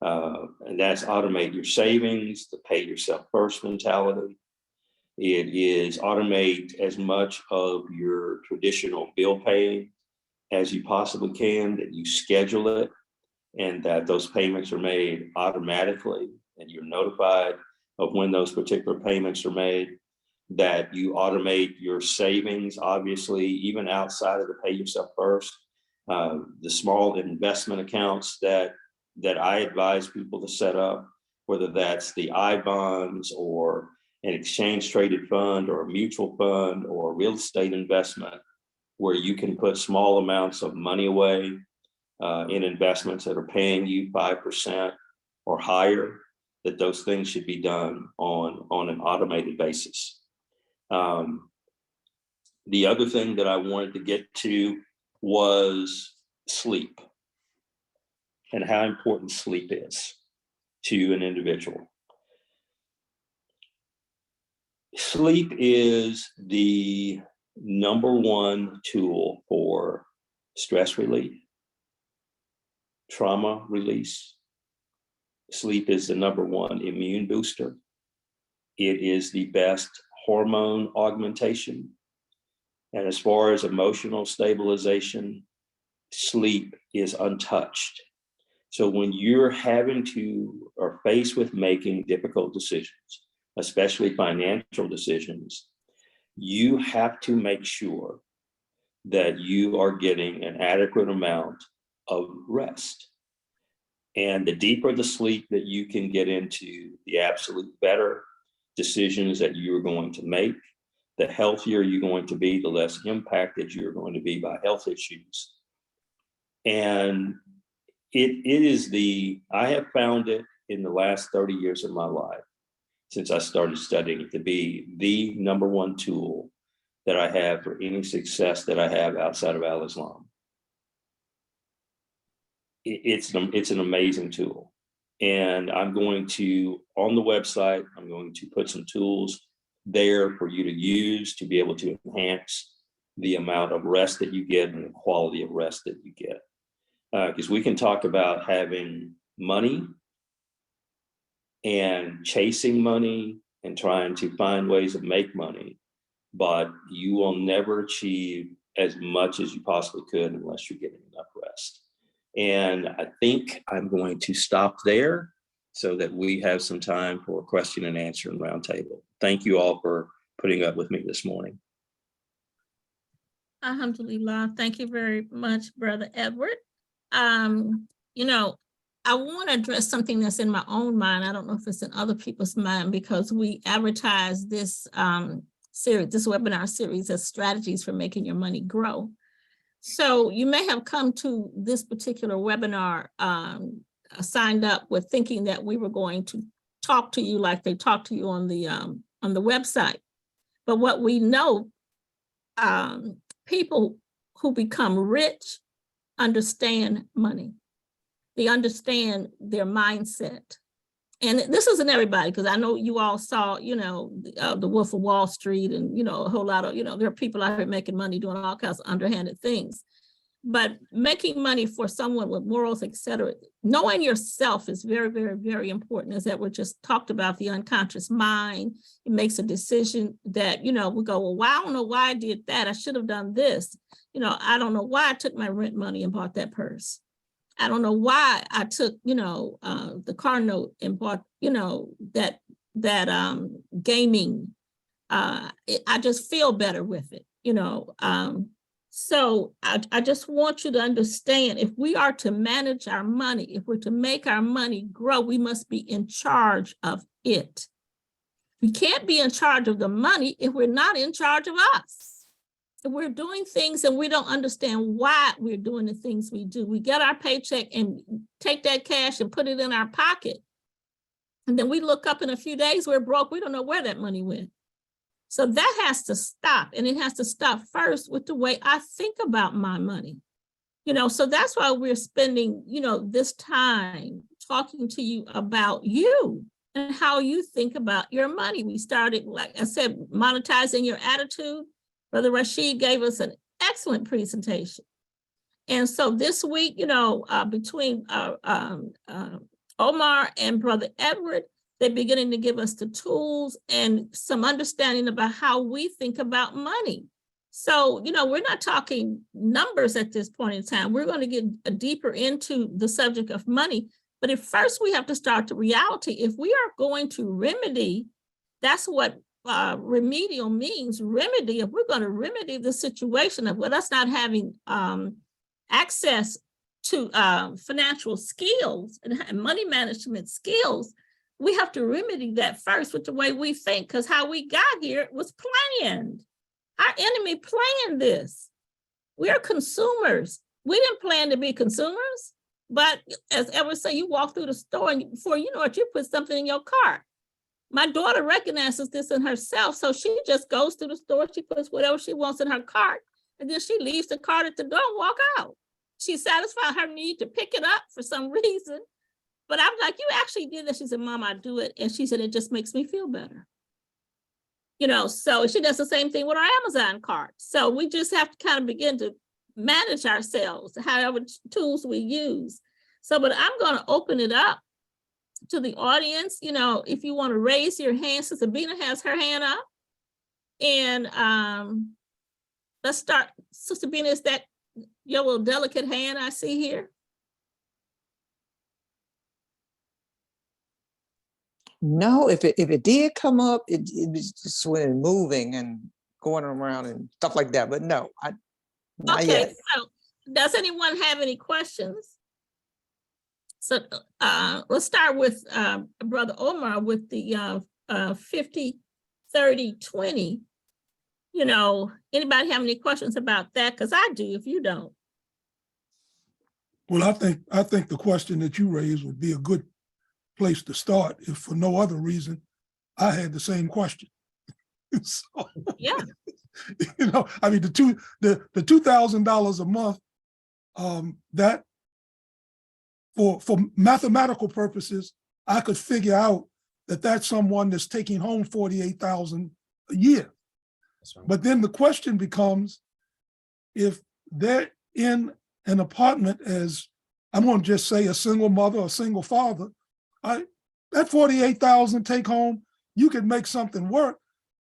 And that's automate your savings, the pay yourself first mentality. It is automate as much of your traditional bill paying as you possibly can, that you schedule it, and that those payments are made automatically, and you're notified of when those particular payments are made, that you automate your savings, obviously, even outside of the pay yourself first. The small investment accounts that I advise people to set up, whether that's the I-bonds or an exchange traded fund or a mutual fund or a real estate investment, where you can put small amounts of money away in investments that are paying you 5% or higher, that those things should be done on an automated basis. The other thing that I wanted to get to was sleep, and how important sleep is to an individual. Sleep is the number one tool for stress relief, trauma release. Sleep is the number one immune booster. It is the best hormone augmentation. And as far as emotional stabilization, sleep is untouched. So when you're having to, or faced with making difficult decisions, especially financial decisions, you have to make sure that you are getting an adequate amount of rest. And the deeper the sleep that you can get into, the absolute better decisions that you're going to make, the healthier you're going to be, the less impacted you're going to be by health issues. And I have found it in the last 30 years of my life, since I started studying it, to be the number one tool that I have for any success that I have outside of Al-Islam. It's an amazing tool. And I'm going to, on the website, I'm going to put some tools there for you to use to be able to enhance the amount of rest that you get and the quality of rest that you get. Because we can talk about having money and chasing money and trying to find ways to make money, but you will never achieve as much as you possibly could unless you're getting enough rest. And I think I'm going to stop there so that we have some time for question and answer and roundtable. Thank you all for putting up with me this morning. Alhamdulillah. Thank you very much, Brother Edward. You know, I want to address something that's in my own mind. I don't know if it's in other people's mind, because we advertise this series, this webinar series, as strategies for making your money grow. So you may have come to this particular webinar signed up with thinking that we were going to talk to you like they talk to you on the website. But what we know, people who become rich understand money. They understand their mindset. And this isn't everybody, because I know you all saw, you know, the Wolf of Wall Street, and, you know, a whole lot of, you know, there are people out here making money doing all kinds of underhanded things. But making money for someone with morals, et cetera, knowing yourself is very, very, very important. As Edward just talked about, the unconscious mind, it makes a decision that, you know, we go, well, I don't know why I did that. I should have done this. You know, I don't know why I took my rent money and bought that purse. I don't know why I took, you know, the car note and bought, you know, that gaming. I just feel better with it, you know. So I just want you to understand, if we are to manage our money, if we're to make our money grow, we must be in charge of it. We can't be in charge of the money if we're not in charge of us. If we're doing things and we don't understand why we're doing the things we do, we get our paycheck and take that cash and put it in our pocket. And then we look up in a few days, we're broke. We don't know where that money went. So that has to stop. And it has to stop first with the way I think about my money. You know, so that's why we're spending, you know, this time talking to you about you and how you think about your money. We started, like I said, monetizing your attitude. Brother Rashid gave us an excellent presentation. And so this week, you know, between Omar and Brother Edward, they're beginning to give us the tools and some understanding about how we think about money. So, you know, we're not talking numbers at this point in time. We're going to get deeper into the subject of money. But if first we have to start the reality, if we are going to remedy, that's what remedial means, remedy. If we're going to remedy the situation of us not having access to financial skills and money management skills, we have to remedy that first with the way we think, because how we got here was planned. Our enemy planned this. We're consumers. We didn't plan to be consumers, but as Edward said, you walk through the store and before you know it, you put something in your cart. My daughter recognizes this in herself, so she just goes to the store, she puts whatever she wants in her cart, and then she leaves the cart at the door and walk out. She satisfied her need to pick it up for some reason. But I'm like, you actually did that. She said, Mom, I do it. And she said, it just makes me feel better. You know, so she does the same thing with our Amazon cart. So we just have to kind of begin to manage ourselves, however tools we use. So, but I'm going to open it up to the audience. You know, if you want to raise your hand, Sister Bina has her hand up. And let's start. Sister Bina, is that your little delicate hand I see here? No, if it did come up, it was just when moving and going around and stuff like that. But no, not Okay, yet. so does anyone have any questions? So let's start with Brother Omar with the 50, 30, 20. You know, anybody have any questions about that? Because I do, if you don't. Well, I think the question that you raised would be a good place to start, if for no other reason. I had the same question. So, Yeah. You know, I mean, the $2,000 a month, that for mathematical purposes, I could figure out that that's someone that's taking home $48,000 a year. That's right. But then the question becomes, if they're in an apartment as I'm going to just say a single mother or single father, that 48,000 take home, you could make something work,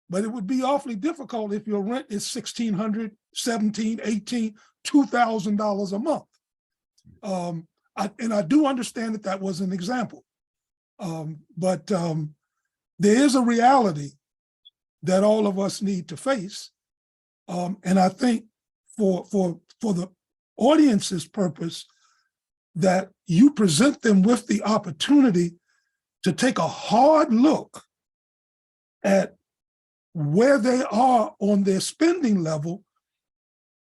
but it would be awfully difficult if your rent is $1,600, $1,700, $1,800, $2,000 a month. And I do understand that was an example, but there is a reality that all of us need to face. And I think for the audience's purpose, that you present them with the opportunity to take a hard look at where they are on their spending level,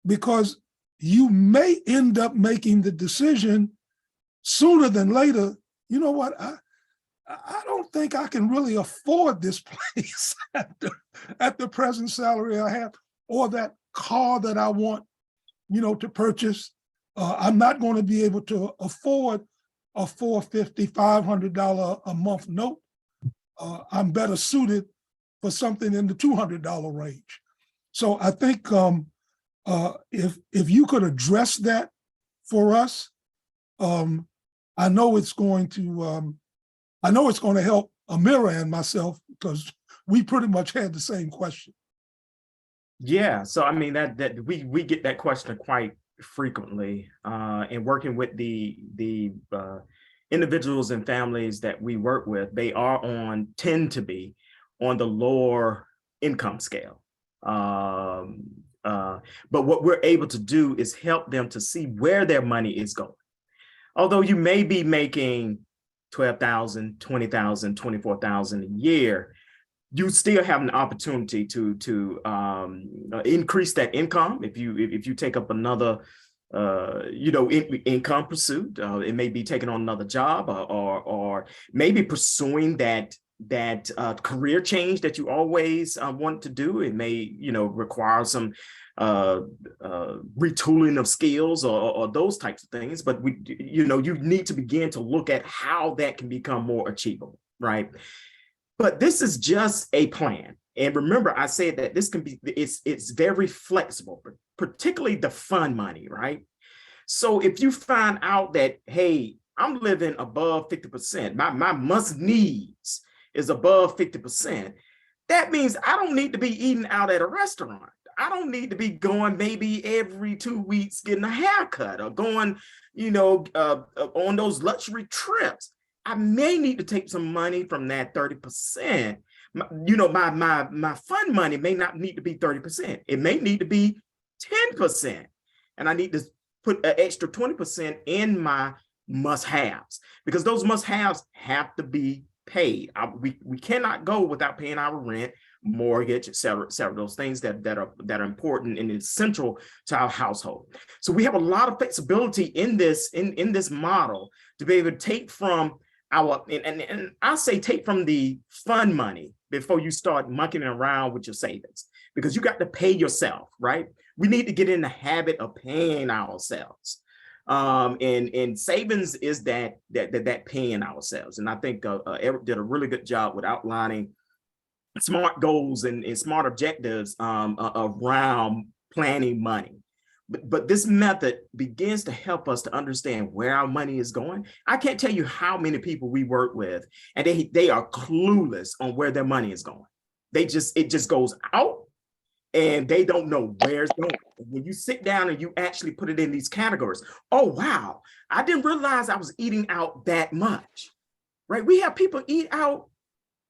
because you may end up making the decision sooner than later, you know what, I don't think I can really afford this place at the present salary I have, or that car that I want, to purchase. I'm not going to be able to afford a $450, $500 a month note. I'm better suited for something in the $200 range. So I think if you could address that for us, I know it's going to help Amira and myself, because we pretty much had the same question. Yeah, so I mean that we get that question quite frequently, and working with the individuals and families that we work with, they tend to be on the lower income scale. But what we're able to do is help them to see where their money is going. Although you may be making $12,000, $20,000, $24,000 a year, you still have an opportunity to increase that income if you take up another income pursuit. It may be taking on another job, or maybe pursuing that career change that you always want to do. It may require some retooling of skills or those types of things. But you need to begin to look at how that can become more achievable, right? But this is just a plan. And remember, I said that this can be, it's very flexible, particularly the fund money, right? So if you find out that, hey, I'm living above 50%, my must needs is above 50%, that means I don't need to be eating out at a restaurant. I don't need to be going maybe every 2 weeks getting a haircut, or going, on those luxury trips. I may need to take some money from that 30%. My fund money may not need to be 30%. It may need to be 10%. And I need to put an extra 20% in my must-haves, because those must-haves have to be paid. We cannot go without paying our rent, mortgage, et cetera, those things that are important and essential to our household. So we have a lot of flexibility in this model to be able to take from and I say take from the fund money before you start monkeying around with your savings, because you got to pay yourself, right? We need to get in the habit of paying ourselves. And savings is that paying ourselves. And I think Eric did a really good job with outlining smart goals and smart objectives around planning money. But this method begins to help us to understand where our money is going. I can't tell you how many people we work with, and they are clueless on where their money is going. It just goes out, and they don't know where it's going. When you sit down and you actually put it in these categories, oh, wow, I didn't realize I was eating out that much, right? We have people eat out.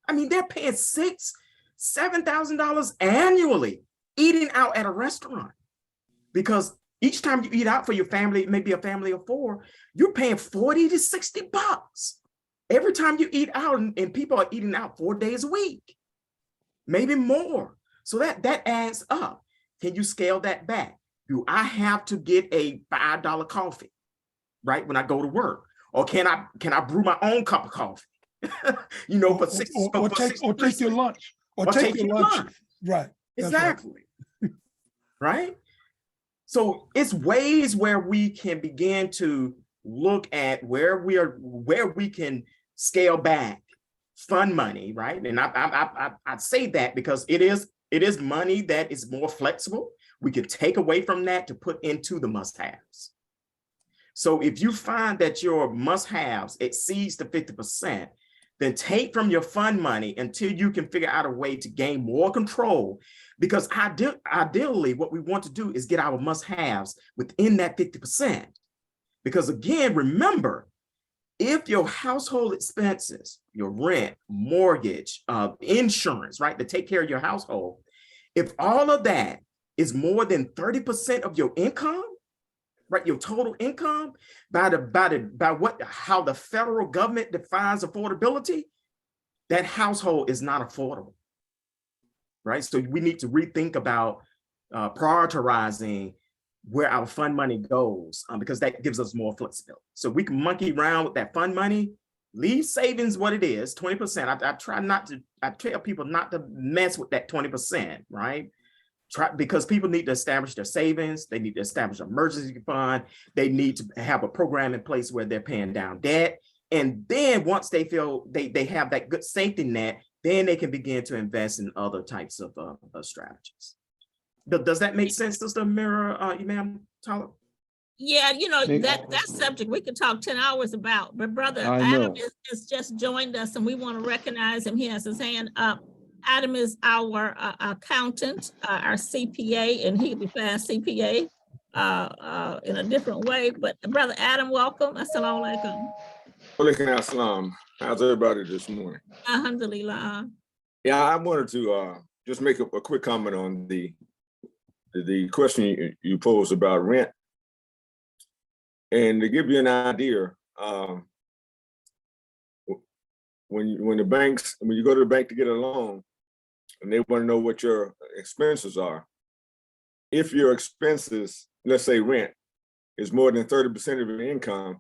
I mean, they're paying $6,000, $7,000 annually eating out at a restaurant, because each time you eat out for your family, it may be a family of 4, you're paying $40 to $60 every time you eat out, and people are eating out 4 days a week, maybe more. So that adds up. Can you scale that back? Do I have to get a $5 coffee, right, when I go to work? Or can I brew my own cup of coffee? For six, or take your lunch. Or take your lunch. Right. Exactly. Right. So it's ways where we can begin to look at where we can scale back fund money, right? And I say that because it is money that is more flexible. We could take away from that to put into the must-haves. So if you find that your must-haves exceeds the 50%, then take from your fund money until you can figure out a way to gain more control. Because ideally, what we want to do is get our must-haves within that 50%. Because again, remember, if your household expenses, your rent, mortgage, insurance, right, to take care of your household, if all of that is more than 30% of your income, right, your total income, how the federal government defines affordability, that household is not affordable, right? So we need to rethink about prioritizing where our fund money goes, because that gives us more flexibility. So we can monkey around with that fund money, leave savings what it is, 20%. I tell people not to mess with that 20%, right? Because people need to establish their savings, they need to establish an emergency fund, they need to have a program in place where they're paying down debt. And then once they feel they have that good safety net, then they can begin to invest in other types of strategies. Does that make sense, Sister Mira, Imam Talib? Yeah, that subject we could talk 10 hours about, but Brother I Adam know. has just joined us and we want to recognize him. He has his hand up. Adam is our accountant, our CPA, and he'll be fast CPA in a different way. But Brother Adam, welcome. Assalamu alaikum. Walaikum assalam. How's everybody this morning? Alhamdulillah. Yeah, I wanted to just make a quick comment on the question you posed about rent. And to give you an idea, when you go to the bank to get a loan, and they want to know what your expenses are, if your expenses, let's say rent, is more than 30% of your income,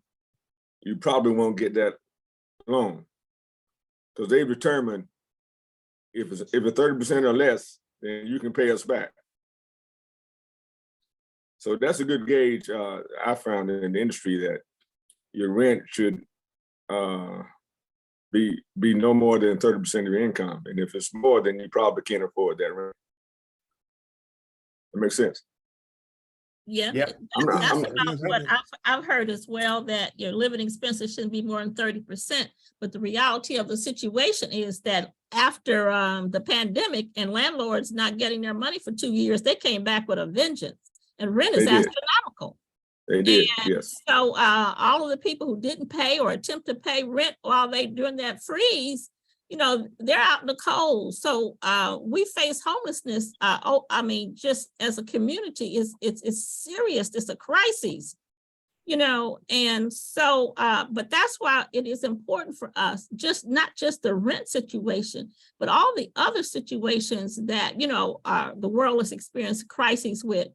you probably won't get that loan, because they determine if it's 30% or less, then you can pay us back. So that's a good gauge I found in the industry, that your rent should be no more than 30% of your income. And if it's more, then you probably can't afford that rent. That makes sense? Yeah, Yeah. that's about what I've heard as well, that your living expenses shouldn't be more than 30%. But the reality of the situation is that after the pandemic and landlords not getting their money for 2 years, they came back with a vengeance, and rent is astronomical. They did, And yes. so all of the people who didn't pay or attempt to pay rent while they during that freeze, they're out in the cold. So we face homelessness. Just as a community, it's serious. It's a crisis, and so, but that's why it is important for us, not just the rent situation, but all the other situations that, the world has experienced crises with.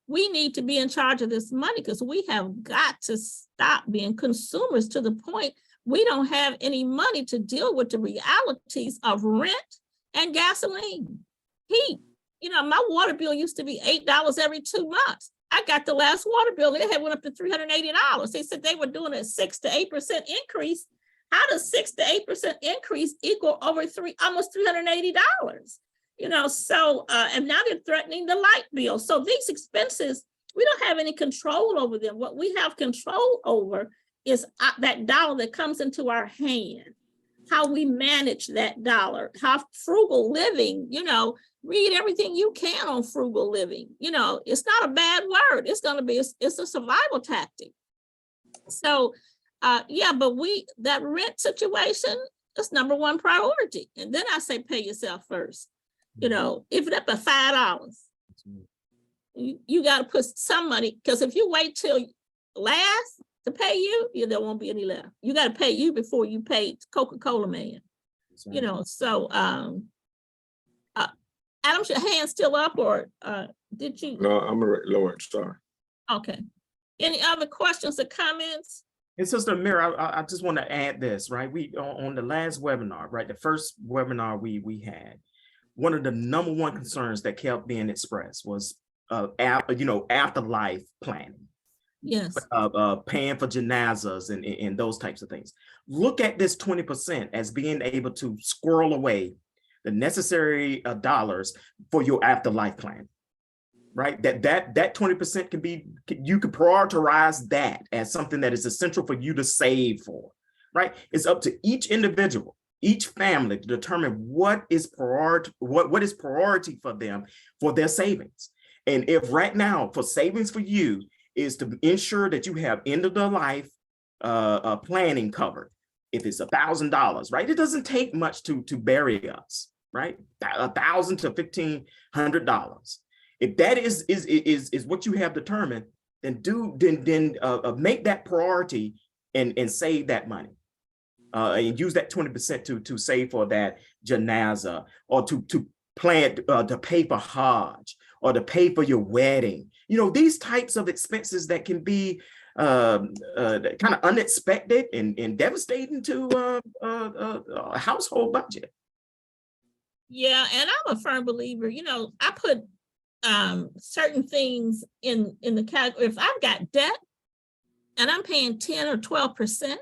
We need to be in charge of this money, because we have got to stop being consumers to the point we don't have any money to deal with the realities of rent and gasoline. Heat. My water bill used to be $8 every 2 months. I got the last water bill, it had went up to $380. They said they were doing a 6 to 8% increase. How does 6 to 8% increase equal over almost $380? So, and now they're threatening the light bill. So these expenses, we don't have any control over them. What we have control over is that dollar that comes into our hand, how we manage that dollar, how frugal living, read everything you can on frugal living. It's not a bad word. It's a survival tactic. So, but that rent situation is number one priority. And then I say, pay yourself first. If it's up at $5, you got to put some money, because if you wait till last to pay you, there won't be any left. You got to pay you before you pay Coca-Cola man. So Adam's your hand still up, or did you? No, I'm lowered, sorry. Okay. Any other questions or comments? And Sister Mira, I just want to add this, right? We on the last webinar, right? The first webinar we had, one of the number one concerns that kept being expressed was afterlife planning. Yes. Paying for janazas and those types of things. Look at this 20% as being able to squirrel away the necessary dollars for your afterlife plan. right? That 20% can be, you could prioritize that as something that is essential for you to save for, right? It's up to each individual, each family to determine what is priority for them for their savings. And if right now for savings for you is to ensure that you have end of the life planning covered, if it's $1,000, right? It doesn't take much to bury us, right? $1,000 to $1,500. If that is what you have determined, then make that priority and save that money. And use that 20% to save for that janaza, or to plan to pay for Hajj, or to pay for your wedding. You know, these types of expenses that can be kind of unexpected and devastating to a household budget. Yeah, and I'm a firm believer, you know, I put certain things in the category. If I've got debt and I'm paying 10 or 12%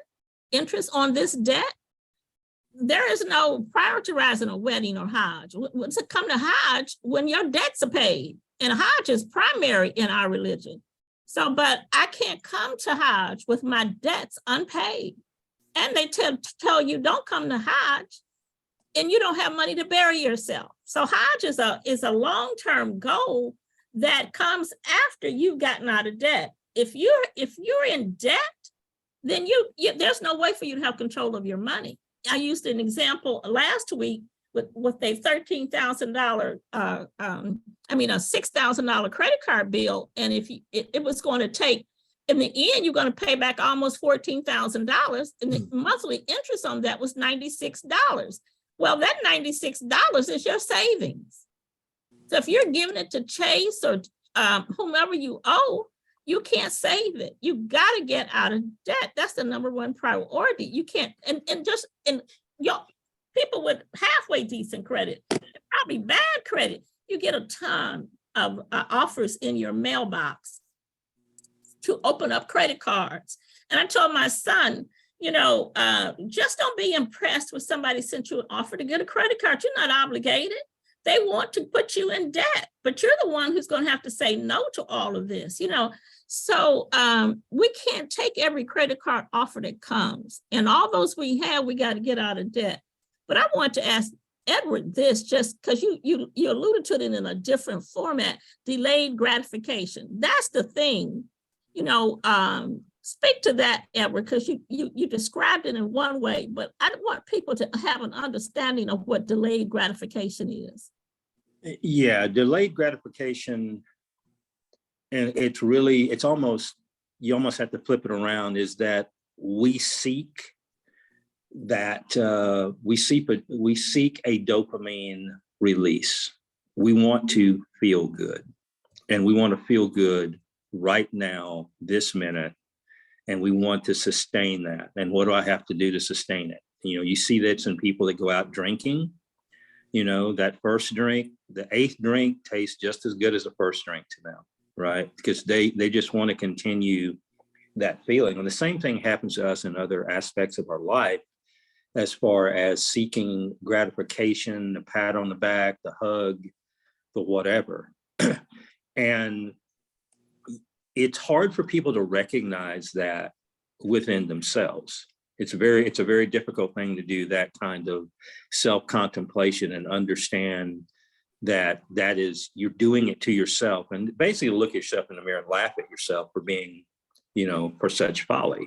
interest on this debt, there is no prioritizing a wedding or Hajj. What's it come to Hajj when your debts are paid? And Hajj is primary in our religion. So, but I can't come to Hajj with my debts unpaid. And they tell you don't come to Hajj and you don't have money to bury yourself. So Hajj is a long-term goal that comes after you've gotten out of debt. If you're in debt, then there's no way for you to have control of your money. I used an example last week with a $13,000, a $6,000 credit card bill. And if it was going to take, in the end, you're going to pay back almost $14,000, and the monthly interest on that was $96. Well, that $96 is your savings. So if you're giving it to Chase or whomever you owe, you can't save it. You got to get out of debt. That's the number one priority. You can't, and people with halfway decent credit, probably bad credit, you get a ton of offers in your mailbox to open up credit cards. And I told my son, you know, just don't be impressed with somebody sent you an offer to get a credit card. You're not obligated. They want to put you in debt, but you're the one who's going to have to say no to all of this, you know. So we can't take every credit card offer that comes, and all those we have, we got to get out of debt. But I want to ask Edward this, just because you alluded to it in a different format, delayed gratification. That's the thing, you know. Speak to that, Edward, because you described it in one way, but I want people to have an understanding of what delayed gratification is. Yeah, delayed gratification, and you almost have to flip it around, is that we seek a dopamine release. We want to feel good, and we want to feel good right now, this minute. And we want to sustain that. And what do I have to do to sustain it? You know, you see that in people that go out drinking, you know, that first drink, the 8th drink tastes just as good as the first drink to them, right? Because they just want to continue that feeling. And the same thing happens to us in other aspects of our life, as far as seeking gratification, the pat on the back, the hug, the whatever. And it's hard for people to recognize that within themselves. It's a very difficult thing to do, that kind of self-contemplation, and understand that is, you're doing it to yourself, and basically look at yourself in the mirror and laugh at yourself for being, you know, for such folly,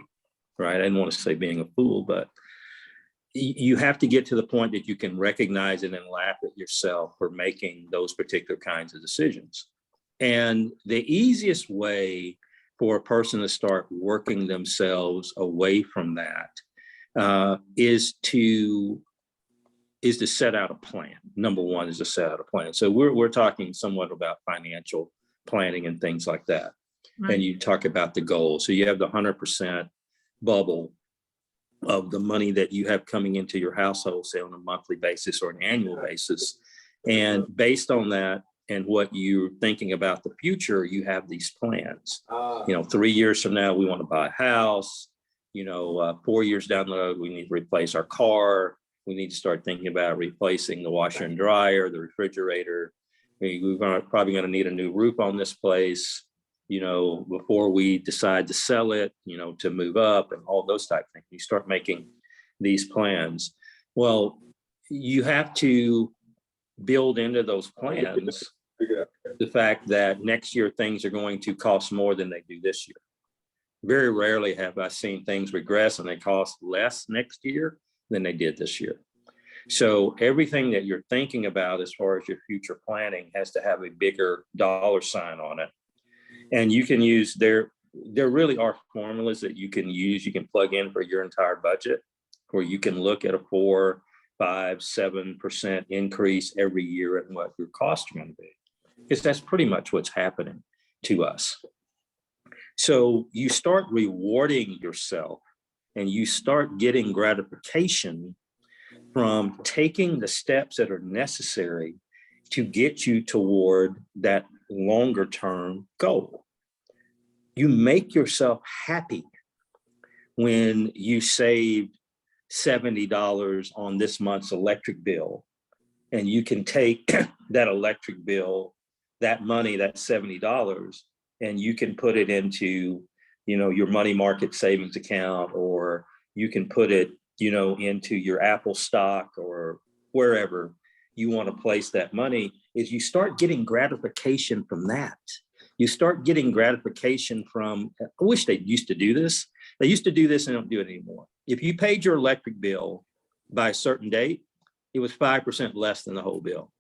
right? I didn't want to say being a fool, but you have to get to the point that you can recognize it and laugh at yourself for making those particular kinds of decisions. And the easiest way for a person to start working themselves away from that is to set out a plan. Number one is to set out a plan. So we're talking somewhat about financial planning and things like that. Right. And you talk about the goal. So you have the 100% bubble of the money that you have coming into your household, say on a monthly basis or an annual basis. And based on that, and what you're thinking about the future, you have these plans. 3 years from now, we want to buy a house. 4 years down the road, we need to replace our car. We need to start thinking about replacing the washer and dryer, the refrigerator. We're probably going to need a new roof on this place, before we decide to sell it, to move up and all those type of things. You start making these plans. Well, you have to build into those plans the fact that next year things are going to cost more than they do this year. Very rarely have I seen things regress and they cost less next year than they did this year. So everything that you're thinking about as far as your future planning has to have a bigger dollar sign on it. And you can use there really are formulas that you can use, you can plug in for your entire budget, where you can look at a 4, 5, 7% increase every year in what your costs are going to be. Because that's pretty much what's happening to us. So you start rewarding yourself and you start getting gratification from taking the steps that are necessary to get you toward that longer term goal. You make yourself happy when you saved $70 on this month's electric bill, and you can take that electric bill, that money, that $70, and you can put it into, your money market savings account, or you can put it, into your Apple stock or wherever you want to place that money. Is you start getting gratification from that. You start getting gratification from, I wish they used to do this. They used to do this and don't do it anymore. If you paid your electric bill by a certain date, it was 5% less than the whole bill.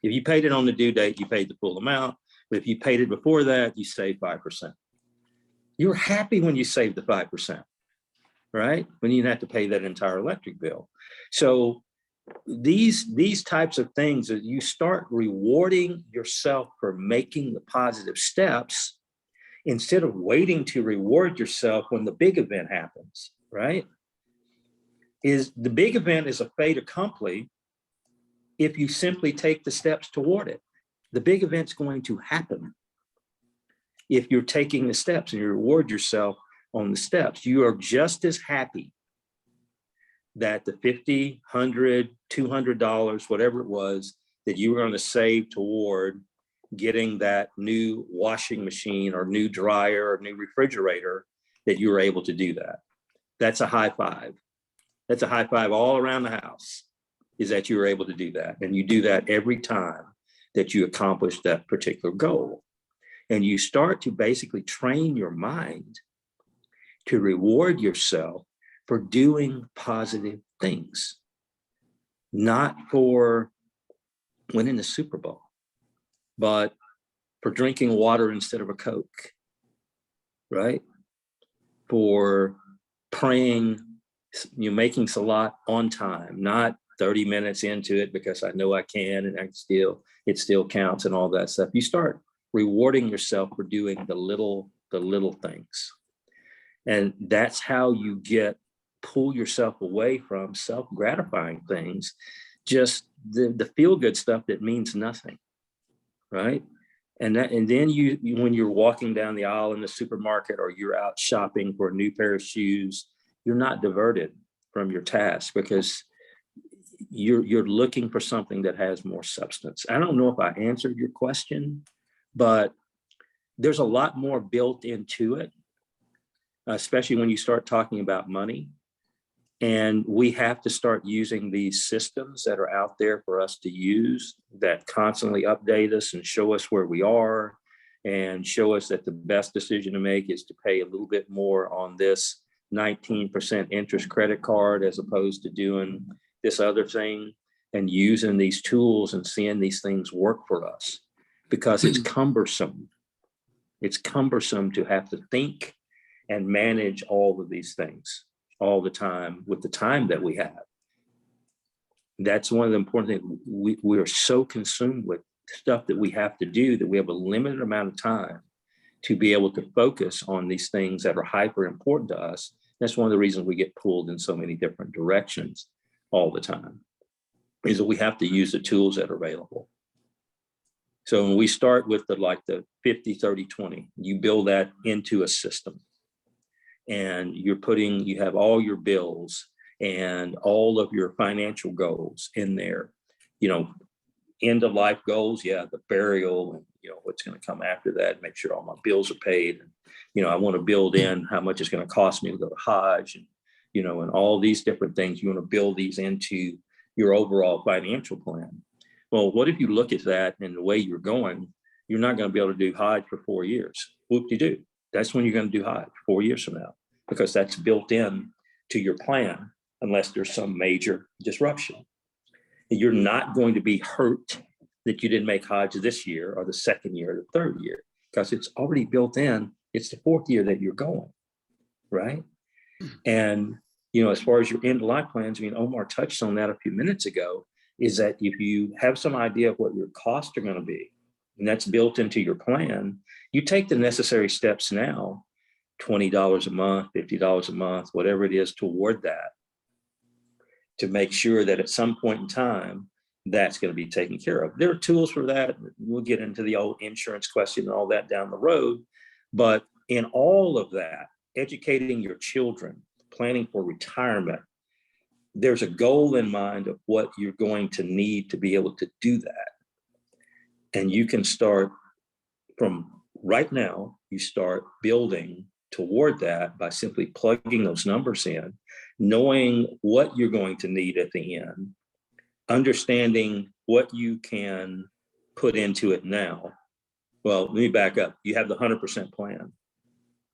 If you paid it on the due date, you paid the full amount. But if you paid it before that, you saved 5%. You're happy when you save the 5%, right? When you didn't have to pay that entire electric bill. So these types of things, that you start rewarding yourself for making the positive steps instead of waiting to reward yourself when the big event happens, right? Is the big event is a fait accompli if you simply take the steps toward it. The big event's going to happen if you're taking the steps and you reward yourself on the steps. You are just as happy that the $50, $100, $200, whatever it was, that you were going to save toward getting that new washing machine or new dryer or new refrigerator, that you were able to do that. That's a high five. That's a high five all around the house, is that you were able to do that. And you do that every time that you accomplish that particular goal. And you start to basically train your mind to reward yourself for doing positive things, not for winning the Super Bowl, but for drinking water instead of a Coke, right? For praying, making salat on time, not 30 minutes into it because I know I can and it still counts and all that stuff. You start rewarding yourself for doing the little things. And that's how you pull yourself away from self-gratifying things, just the feel-good stuff that means nothing, right? And then you when you're walking down the aisle in the supermarket, or you're out shopping for a new pair of shoes, you're not diverted from your task because you're looking for something that has more substance. I don't know if I answered your question, but there's a lot more built into it, especially when you start talking about money. And we have to start using these systems that are out there for us to use, that constantly update us and show us where we are, and show us that the best decision to make is to pay a little bit more on this 19% interest credit card as opposed to doing this other thing, and using these tools and seeing these things work for us, because it's cumbersome. It's cumbersome to have to think and manage all of these things all the time with the time that we have. That's one of the important things. We are so consumed with stuff that we have to do that we have a limited amount of time to be able to focus on these things that are hyper important to us. That's one of the reasons we get pulled in so many different directions all the time, is that we have to use the tools that are available. So when we start with the 50, 30, 20, you build that into a system, and you have all your bills and all of your financial goals in there, End of life goals, yeah, the burial and what's going to come after that, make sure all my bills are paid. And I want to build in how much it's going to cost me to go to Hajj, and and all these different things. You want to build these into your overall financial plan. Well, what if you look at that and the way you're going, you're not going to be able to do Hajj for 4 years. Whoop-de-doo. That's when you're going to do Hajj 4 years from now, because that's built in to your plan unless there's some major disruption. And you're not going to be hurt that you didn't make Hajj this year or the second year or the third year, because it's already built in. It's the 4th year that you're going, right? And, as far as your end of life plans, Omar touched on that a few minutes ago, is that if you have some idea of what your costs are going to be, and that's built into your plan, you take the necessary steps now, $20 a month, $50 a month, whatever it is, toward that, to make sure that at some point in time, that's going to be taken care of. There are tools for that. We'll get into the old insurance question and all that down the road. But in all of that, educating your children, planning for retirement, there's a goal in mind of what you're going to need to be able to do that. And you can start from right now, you start building toward that by simply plugging those numbers in, knowing what you're going to need at the end, understanding what you can put into it now. Well, let me back up. You have the 100% plan,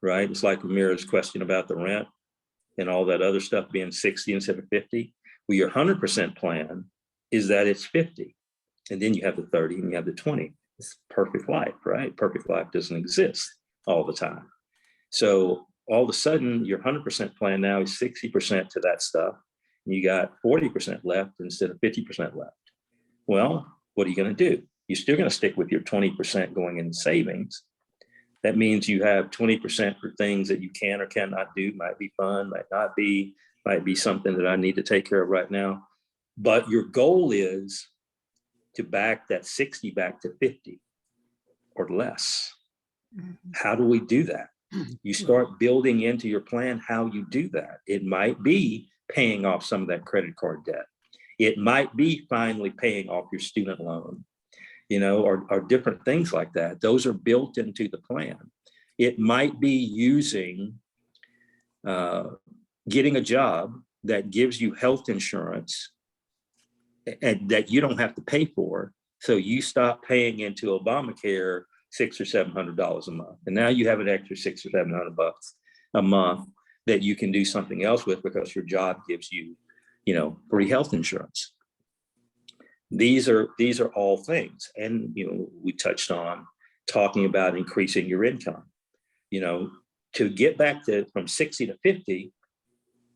right? It's like Amira's question about the rent and all that other stuff being 60 instead of 50. Well, your 100% plan is that it's 50. And then you have the 30 and you have the 20. It's perfect life, right? Perfect life doesn't exist all the time. So all of a sudden, your 100% plan now is 60% to that stuff. And you got 40% left instead of 50% left. Well, what are you going to do? You're still going to stick with your 20% going in savings. That means you have 20% for things that you can or cannot do. Might be fun, might not be, might be something that I need to take care of right now. But your goal is to back that 60 back to 50 or less. How do we do that? You start building into your plan how you do that. It might be paying off some of that credit card debt. It might be finally paying off your student loan, or different things like that. Those are built into the plan. It might be using, getting a job that gives you health insurance and that you don't have to pay for. So you stop paying into Obamacare $600 or $700 a month. And now you have an extra $600 or $700 a month that you can do something else with because your job gives you, free health insurance. These are all things. And, we touched on talking about increasing your income, to get back from 60 to 50.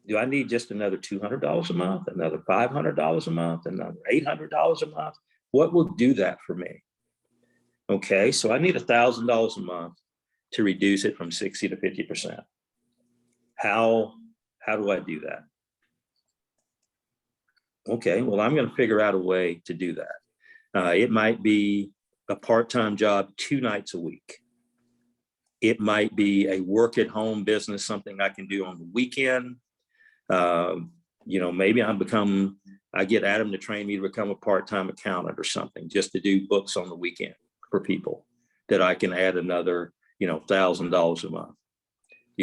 Do I need just another $200 a month, another $500 a month, another $800 a month? What will do that for me? Okay, so I need $1,000 a month to reduce it from 60 to 50%. How do I do that? Okay, well, I'm going to figure out a way to do that. It might be a part-time job 2 nights a week. It might be a work-at-home business, something I can do on the weekend. Maybe I get Adam to train me to become a part-time accountant or something, just to do books on the weekend for people that I can add another, $1,000 a month,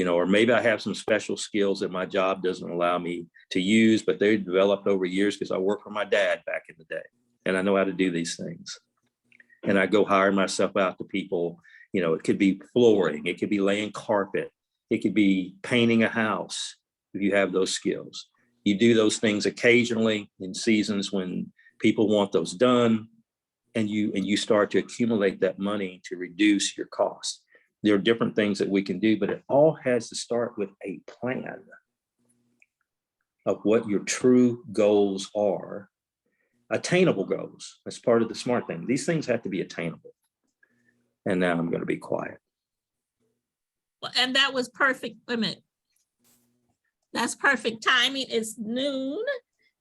or maybe I have some special skills that my job doesn't allow me to use, but they developed over years because I worked for my dad back in the day and I know how to do these things. And I go hire myself out to people, it could be flooring, it could be laying carpet, it could be painting a house. If you have those skills, you do those things occasionally in seasons when people want those done, and you start to accumulate that money to reduce your costs. There are different things that we can do, but it all has to start with a plan of what your true goals are, attainable goals. That's part of the smart thing. These things have to be attainable. And now I'm going to be quiet. And that was perfect. Wait a minute. That's perfect timing. It's noon.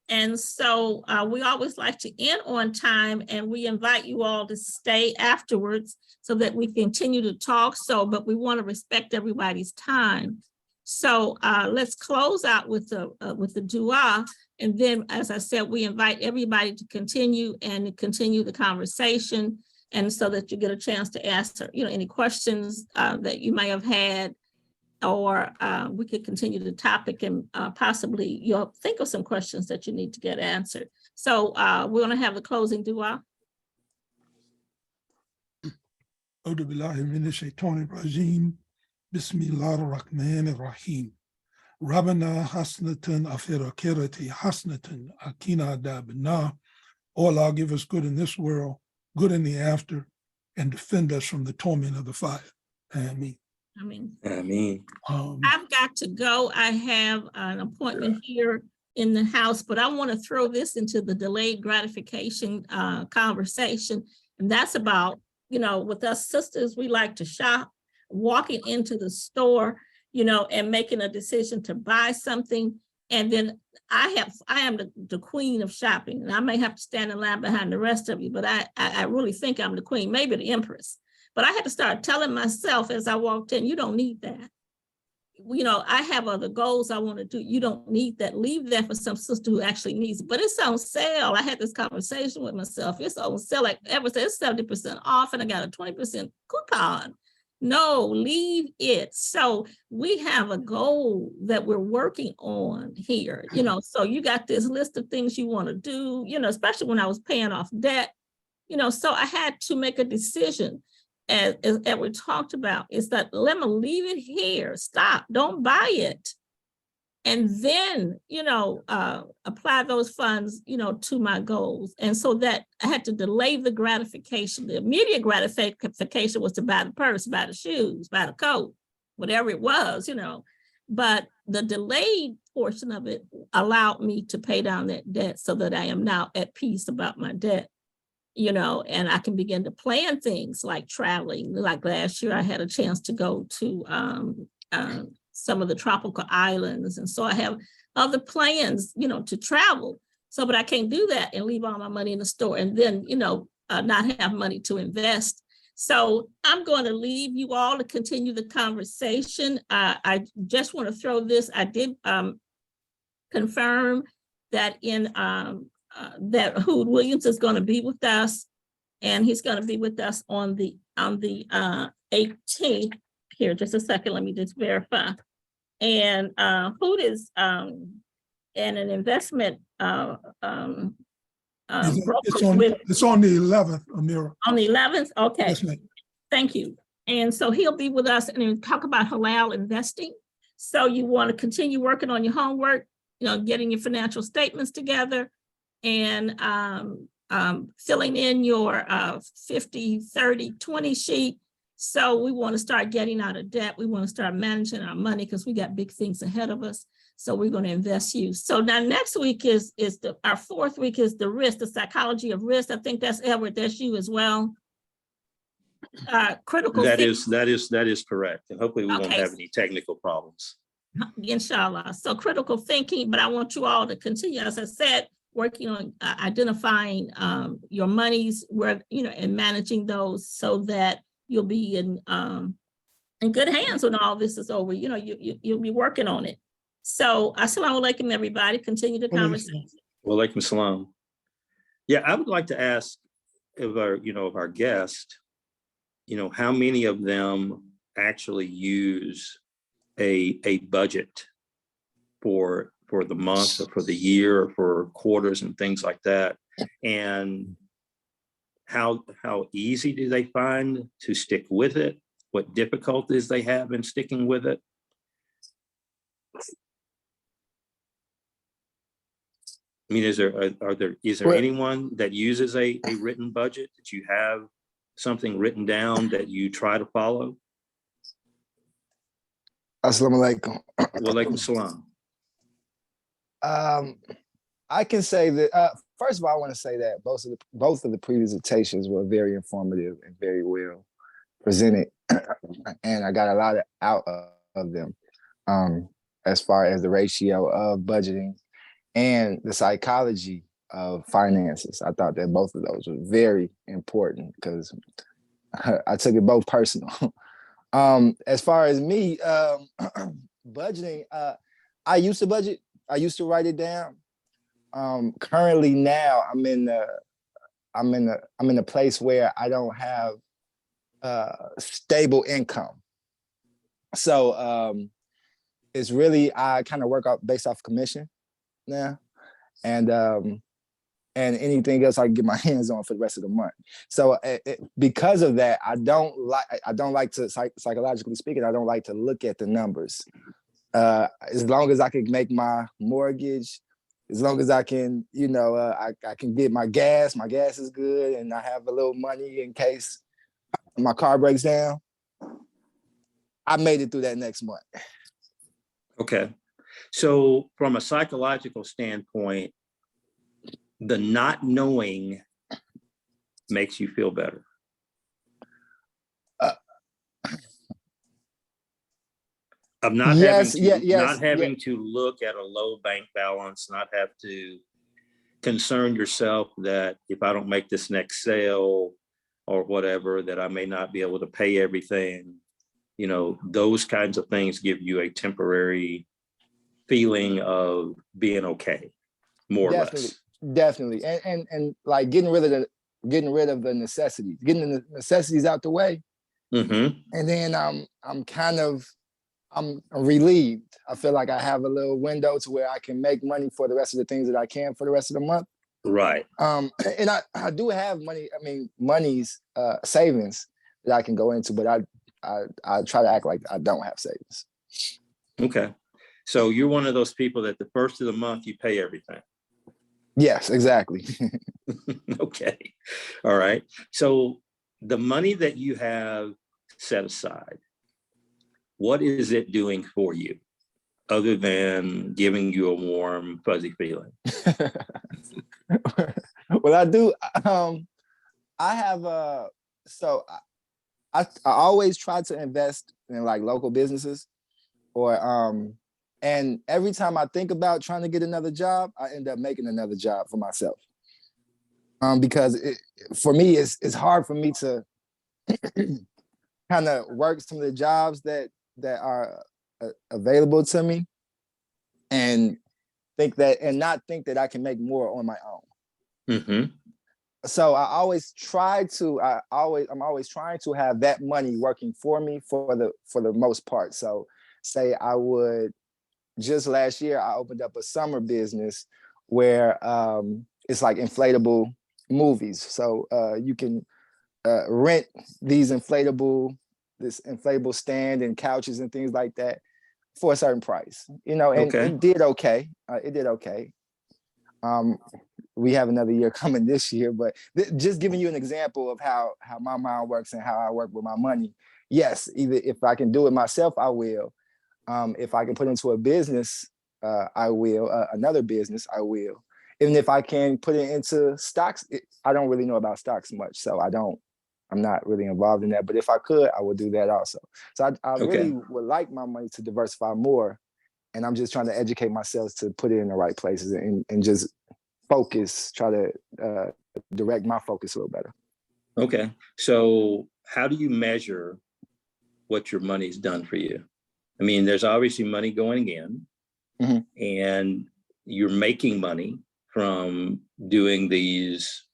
And so we always like to end on time, and we invite you all to stay afterwards so that we continue to talk. But we want to respect everybody's time. So let's close out with the dua. And then, as I said, we invite everybody to continue the conversation, and so that you get a chance to ask, any questions that you may have had, or we could continue the topic, and possibly you'll think of some questions that you need to get answered. So we're going to have the closing dua. أعوذ بالله من الشيطان الرجيم بسم الله الرحمن الرحيم ربنا حسنة في الآخرة حسنة وقنا عذاب النار. Oh Allah, give us good in this world, good in the after, and defend us from the torment of the fire. Ameen. Ameen. I've got to go. I have an appointment here in the house, but I want to throw this into the delayed gratification conversation. And that's about, with us sisters, we like to shop, walking into the store, and making a decision to buy something. And then I am the queen of shopping, and I may have to stand in line behind the rest of you, but I really think I'm the queen, maybe the empress. But I had to start telling myself as I walked in, you don't need that. I have other goals I want to do. You don't need that. Leave that for some sister who actually needs it. But it's on sale. I had this conversation with myself. It's on sale, like everything. It's 70% off, and I got a 20% coupon. No, leave it. So we have a goal that we're working on here. So you got this list of things you want to do. Especially when I was paying off debt. So I had to make a decision. As we talked about, is that let me leave it here. Stop, don't buy it. And then, apply those funds, to my goals. And so that I had to delay the gratification. The immediate gratification was to buy the purse, buy the shoes, buy the coat, whatever it was, But the delayed portion of it allowed me to pay down that debt so that I am now at peace about my debt. And I can begin to plan things like traveling. Like last year, I had a chance to go to some of the tropical islands. And so I have other plans, to travel. But I can't do that and leave all my money in the store and then, not have money to invest. So I'm going to leave you all to continue the conversation. I just want to throw this. I did confirm that that Hood Williams is going to be with us, and he's going to be with us on the 18th. Here, just a second, let me just verify. And Hood is in an investment It's on the 11th, Amira. On the 11th, okay. Yes, ma'am. Thank you. And so he'll be with us and talk about halal investing. So you want to continue working on your homework, getting your financial statements together, and filling in your 50, 30, 20 sheet. So we want to start getting out of debt. We want to start managing our money because we got big things ahead of us. So we're going to invest you. So now next week is our fourth week is the risk, the psychology of risk. I think that's Edward, that's you as well. Critical. That is correct. And hopefully we won't have any technical problems. Inshallah. So critical thinking, but I want you all to continue, as I said, working on identifying your monies, and managing those so that you'll be in good hands when all this is over. You'll be working on it. So assalamu alaikum, everybody. Continue the conversation. Wa alaikum salam. Yeah, I would like to ask of our guest, how many of them actually use a budget for the month or for the year or for quarters and things like that, and how easy do they find to stick with it? What difficulties they have in sticking with it? I mean, is there anyone that uses a written budget, that you have something written down that you try to follow? Assalamu alaikum. Wa alaikum salam. I can say that, first of all, I want to say that both of the presentations were very informative and very well presented. And I got a lot out of them as far as the ratio of budgeting and the psychology of finances. I thought that both of those were very important because I took it both personal. As far as me, budgeting, I used to budget. I used to write it down. Currently now I'm in a place where I don't have stable income. So it's really, I kind of work out based off commission now. And anything else I can get my hands on for the rest of the month. So because of that, I don't like to, psychologically speaking, I don't like to look at the numbers. As long as I can make my mortgage, as long as I can, I can get my gas is good, and I have a little money in case my car breaks down, I made it through that next month. Okay. So from a psychological standpoint, the not knowing makes you feel better. Of not having to look at a low bank balance, not have to concern yourself that if I don't make this next sale or whatever, that I may not be able to pay everything. Those kinds of things give you a temporary feeling of being okay, more or less. Definitely. And like getting rid of the necessities, getting the necessities out the way. Mm-hmm. And then I'm relieved. I feel like I have a little window to where I can make money for the rest of the things that I can for the rest of the month. Right. And I do have money. Money's savings that I can go into, but I try to act like I don't have savings. Okay. So you're one of those people that the first of the month you pay everything. Yes, exactly. Okay. All right. So the money that you have set aside, what is it doing for you other than giving you a warm, fuzzy feeling? Well, I do. I have so I always try to invest in like local businesses, or and every time I think about trying to get another job, I end up making another job for myself. Because for me, it's hard for me to kind of work some of the jobs that are available to me, and not think that I can make more on my own. Mm-hmm. So I'm always trying to have that money working for me for the most part. So say I would, just last year, I opened up a summer business where it's like inflatable movies. So you can rent this inflatable stand and couches and things like that for a certain price, and okay. It did okay. We have another year coming this year, but just giving you an example of how my mind works and how I work with my money. Yes, either if I can do it myself, I will. If I can put into a business, I will. Another business, I will. Even if I can put it into stocks, I don't really know about stocks much, so I'm not really involved in that. But if I could, I would do that also. So I really would like my money to diversify more, and I'm just trying to educate myself to put it in the right places and just focus, try to direct my focus a little better. Okay. So how do you measure what your money's done for you? I mean, there's obviously money going in, mm-hmm. and you're making money from doing these,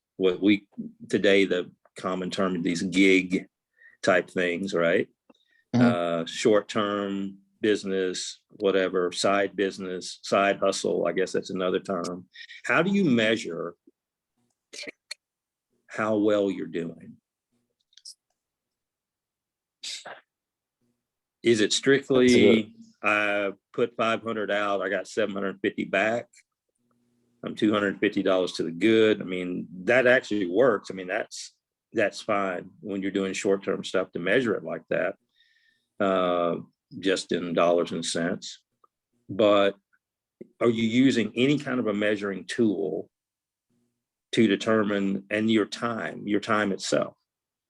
today, the common term, these gig type things, right? Mm-hmm. Short-term business, whatever, side business, side hustle, I guess that's another term. How do you measure how well you're doing? Is it strictly, I put 500 out, I got 750 back, I'm $250 to the good? I mean, that actually works. I mean, that's fine when you're doing short-term stuff to measure it like that, just in dollars and cents. But are you using any kind of a measuring tool to determine, and your time itself?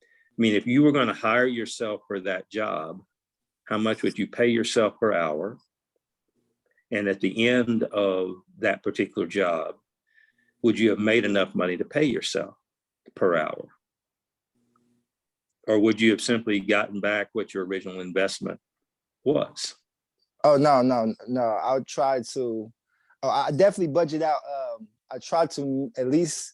I mean, if you were going to hire yourself for that job, how much would you pay yourself per hour? And at the end of that particular job, would you have made enough money to pay yourself per hour? Or would you have simply gotten back what your original investment was? Oh, no. I'll try to. Oh, I definitely budget out. I try to at least.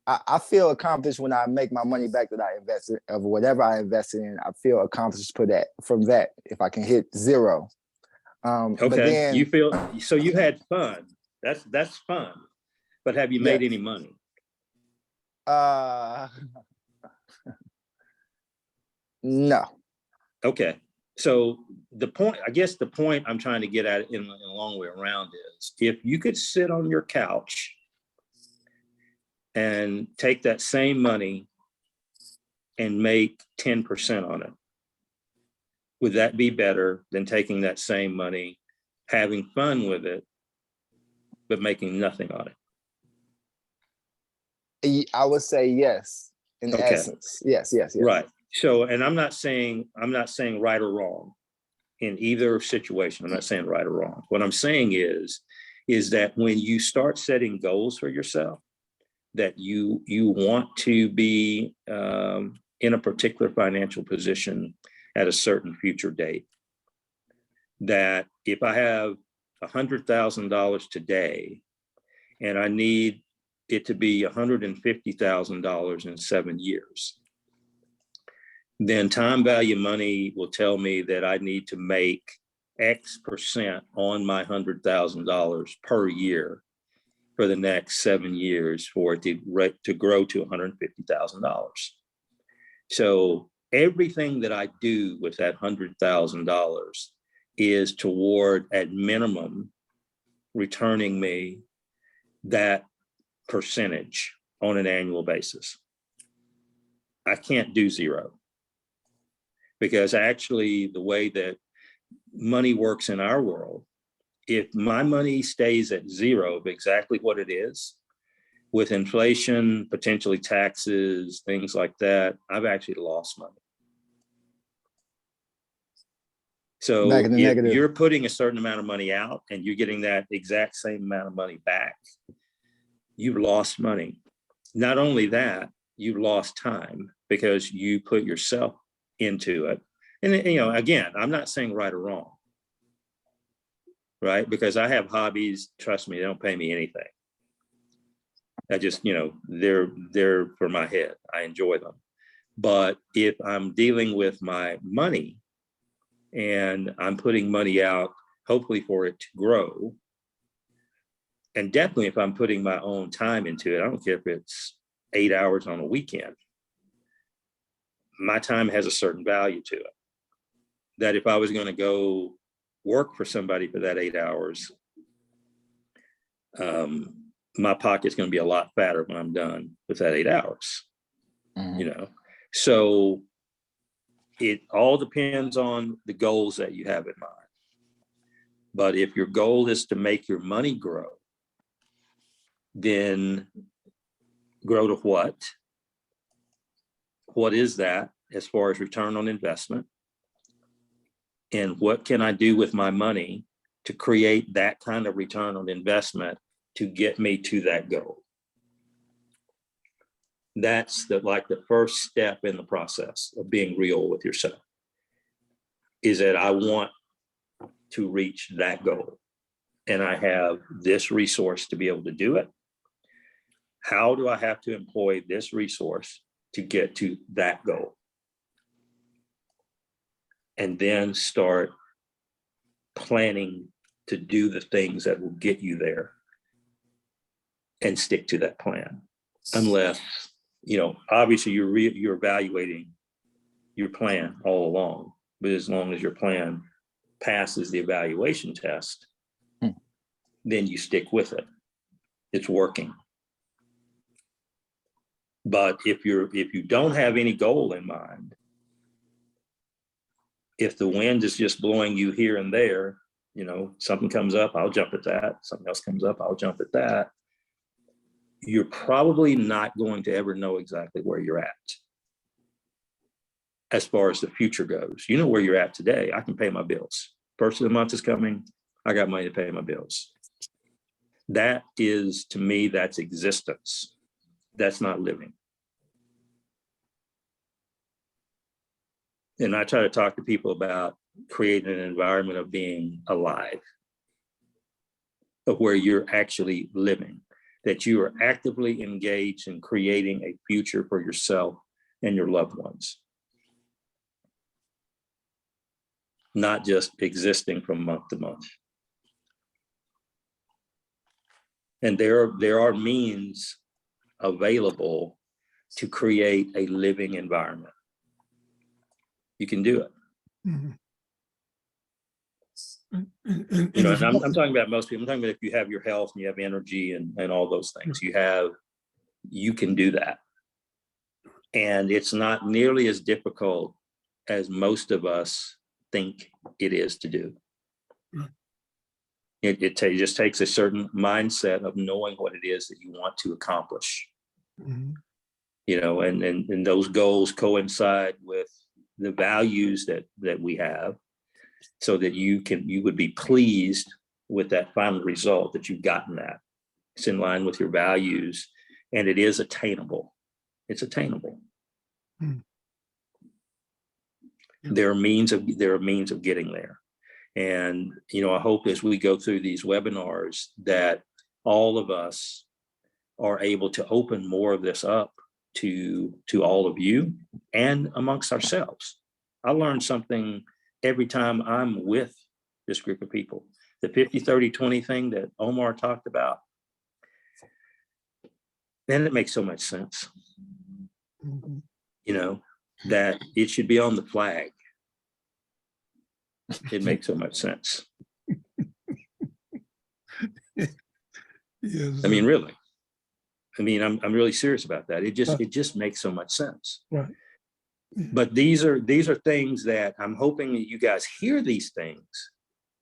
I feel accomplished when I make my money back that I invested of whatever I invested in. I feel accomplished for that from that if I can hit zero. But Okay, then you feel, so you had fun. That's fun. But have you made yes. any money? No. Okay. So the point, I guess the point I'm trying to get at in a long way around is if you could sit on your couch and take that same money and make 10% on it, would that be better than taking that same money, having fun with it, but making nothing on it? I would say yes. In Okay. essence, yes. Right. So, and I'm not saying right or wrong in either situation. I'm not saying right or wrong. What I'm saying is that when you start setting goals for yourself, that you want to be in a particular financial position at a certain future date, that if I have $100,000 today and I need it to be $150,000 in 7 years, then time value money will tell me that I need to make X% on my $100,000 per year for the next 7 years for it to grow to $150,000. So everything that I do with that $100,000 is toward, at minimum, returning me that percentage on an annual basis. I can't do zero, because actually the way that money works in our world, if my money stays at zero of exactly what it is, with inflation, potentially taxes, things like that, I've actually lost money. So Back in the if negative. you're putting a certain amount of money out and you're getting that exact same amount of money back, you've lost money. Not only that, you've lost time because you put yourself into it. And again, I'm not saying right or wrong, right? Because I have hobbies, trust me, they don't pay me anything. I just, they're for my head. I enjoy them. But if I'm dealing with my money and I'm putting money out, hopefully for it to grow, and definitely if I'm putting my own time into it, I don't care if it's 8 hours on a weekend, my time has a certain value to it. That if I was going to go work for somebody for that 8 hours, my pocket's going to be a lot fatter when I'm done with that 8 hours. Mm-hmm. So it all depends on the goals that you have in mind. But if your goal is to make your money grow, then grow to what? What is that as far as return on investment? And what can I do with my money to create that kind of return on investment to get me to that goal? That's the first step in the process of being real with yourself, is that I want to reach that goal and I have this resource to be able to do it. How do I have to employ this resource to get to that goal? And then start planning to do the things that will get you there and stick to that plan. Unless, obviously you're evaluating your plan all along, but as long as your plan passes the evaluation test, then you stick with it. It's working. But if you don't have any goal in mind, if the wind is just blowing you here and there, something comes up, I'll jump at that. Something else comes up, I'll jump at that. You're probably not going to ever know exactly where you're at as far as the future goes. You know where you're at today. I can pay my bills. First of the month is coming. I got money to pay my bills. That is, to me, that's existence. That's not living. And I try to talk to people about, creating an environment of being alive, of where you're actually living, that you are actively engaged in creating a future for yourself and your loved ones, not just existing from month to month. And there are means available to create a living environment. You can do it. Mhm. You know, and I'm talking about most people. I'm talking about if you have your health and you have energy and all those things, you can do that. And it's not nearly as difficult as most of us think it is to do. It just takes a certain mindset of knowing what it is that you want to accomplish. Mhm. You know, and those goals coincide with the values that we have, so that you would be pleased with that final result, that you've gotten that. It's in line with your values, and it is attainable. It's attainable. Mm. There are means of getting there. And, you know, I hope as we go through these webinars that all of us are able to open more of this up to all of you and amongst ourselves. I learn something every time I'm with this group of people. The 50-30-20 thing that Omar talked about, and it makes so much sense. Mhm. You know, that it should be on the flag. It makes so much sense. Yes. I mean, really. I mean, I'm really serious about that. It Right. just makes so much sense. Right. But these are things that I'm hoping that you guys hear these things,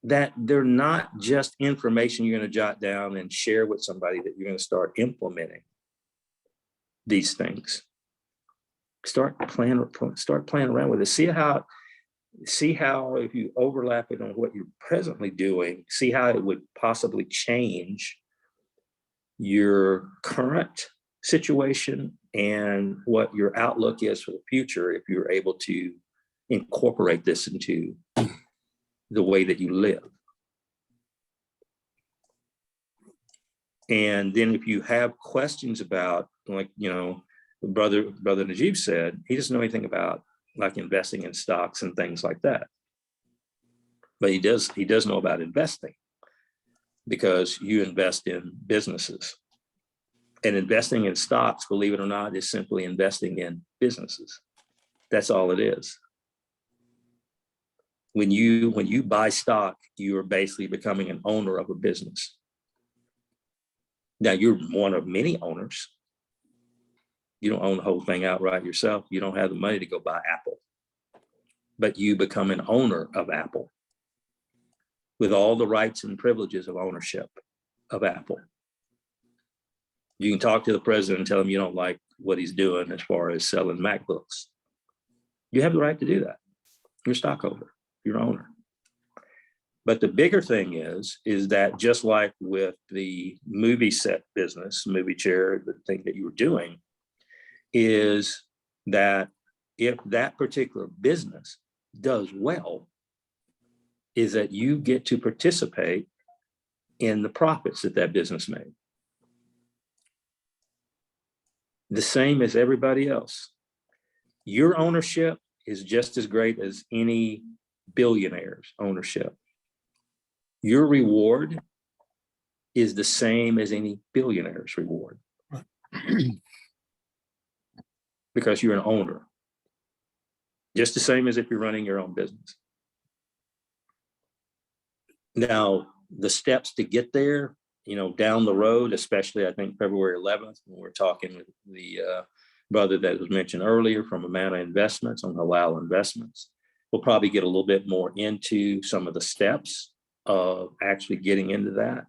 that they're not just information you're going to jot down and share with somebody, that you're going to start implementing these things. Start playing around with it. See how if you overlap it on what you're presently doing, see how it would possibly change your current situation and what your outlook is for the future if you're able to incorporate this into the way that you live. And then if you have questions about, like, you know, brother Najib said, he doesn't know anything about like investing in stocks and things like that. But he does know about investing, because you invest in businesses. And investing in stocks, believe it or not, is simply investing in businesses. That's all it is. When you buy stock, you are basically becoming an owner of a business. Now, you're one of many owners. You don't own the whole thing outright yourself. You don't have the money to go buy Apple. But you become an owner of Apple with all the rights and privileges of ownership of Apple. You can talk to the president and tell him you don't like what he's doing as far as selling MacBooks. You have the right to do that. You're a stockholder, you're an owner. But the bigger thing is that just like with the movie set business, movie chair, the thing that you were doing, is that if that particular business does well, is that you get to participate in the profits that business made. The same as everybody else. Your ownership is just as great as any billionaire's ownership. Your reward is the same as any billionaire's reward. Because you're an owner. Just the same as if you're running your own business. Now, the steps to get there, you know, down the road, especially I think February 11th, when we're talking with the brother that was mentioned earlier from Amana Investments on Halal Investments, we'll probably get a little bit more into some of the steps of actually getting into that.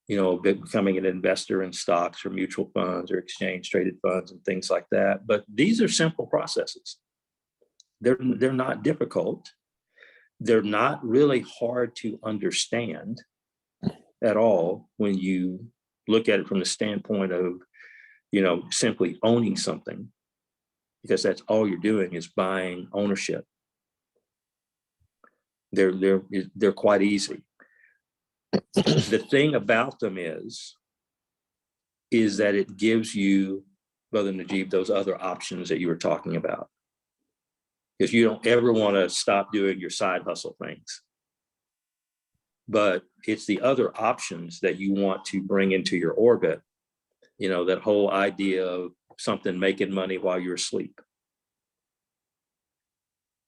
You know, becoming an investor in stocks or mutual funds or exchange traded funds and things like that. But these are simple processes. They're not difficult. They're not really hard to understand at all when you look at it from the standpoint of, you know, simply owning something, because that's all you're doing is buying ownership. They're quite easy. The thing about them is that it gives you, Brother Najib, those other options that you were talking about. Because you don't ever want to stop doing your side hustle things. But it's the other options that you want to bring into your orbit. You know, that whole idea of something making money while you're asleep,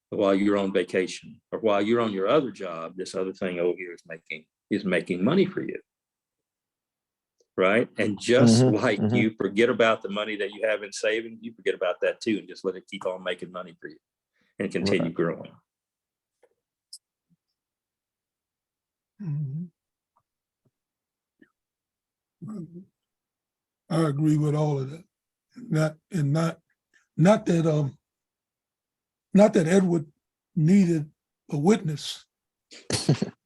while you're on vacation, or while you're on your other job. This other thing over here is making money for you. Right. And just like you forget about the money that you have in savings, you forget about that too, and just let it keep on making money for you and continue growing. I agree with all of that. Not that Edward needed a witness,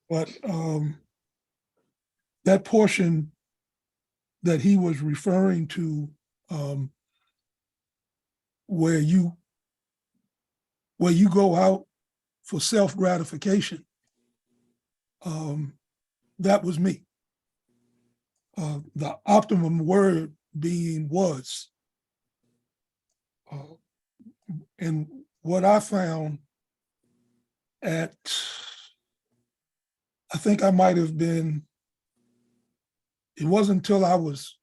but that portion that he was referring to, where you go out for self-gratification, that was me. The optimum word being was. And what I found I think I might have been, it wasn't until I was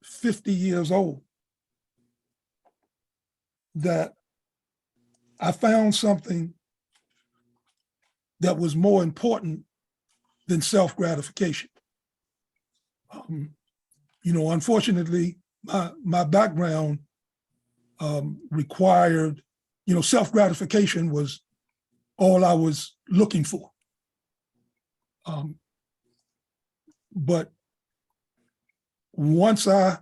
50 years old that I found something that was more important than self-gratification. You know, unfortunately, my background required, you know, self-gratification was all I was looking for. But once I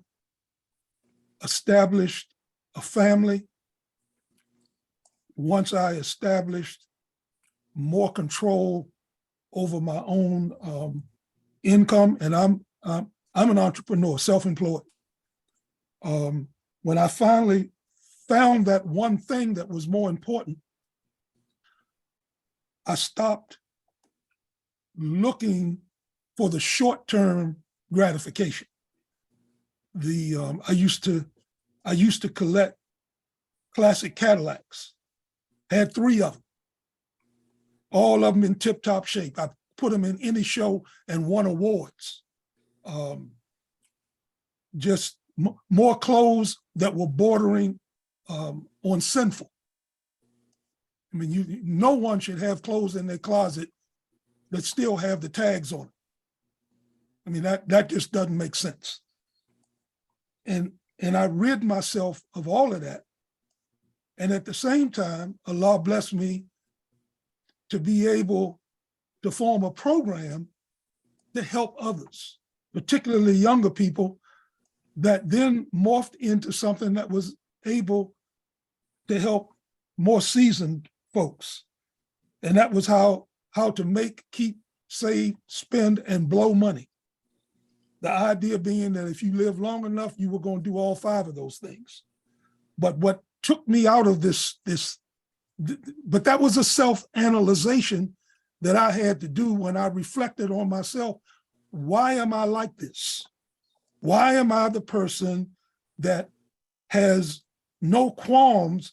established a family, once I established more control over my own income, and I'm an entrepreneur, self-employed. When I finally found that one thing that was more important, I stopped looking for the short-term gratification. I used to collect classic Cadillacs. Had 3 of them, all of them in tip-top shape. I put them in any show and won awards. Just more clothes that were bordering on sinful. I mean, no one should have clothes in their closet that still have the tags on it. I mean, that just doesn't make sense. And I rid myself of all of that. And at the same time, Allah blessed me to be able to form a program to help others, particularly younger people, that then morphed into something that was able to help more seasoned folks. And that was how to make, keep, save, spend, and blow money. The idea being that if you live long enough, you were going to do all 5 of those things. But what took me out of but that was a self-analyzation that I had to do when I reflected on myself. Why am I like this? Why am I the person that has no qualms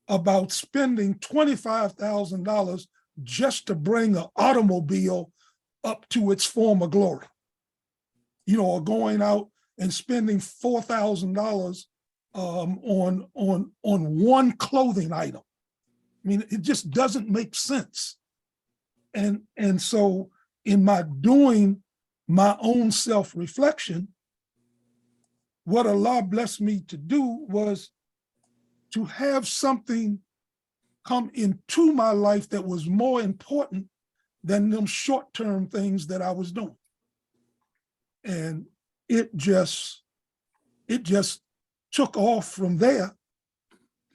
about spending $25,000 just to bring an automobile up to its former glory? You know, or going out and spending $4,000 on one clothing item. I mean, it just doesn't make sense. And so in my doing my own self-reflection, what Allah blessed me to do was to have something come into my life that was more important than them short-term things that I was doing. And it just took off from there.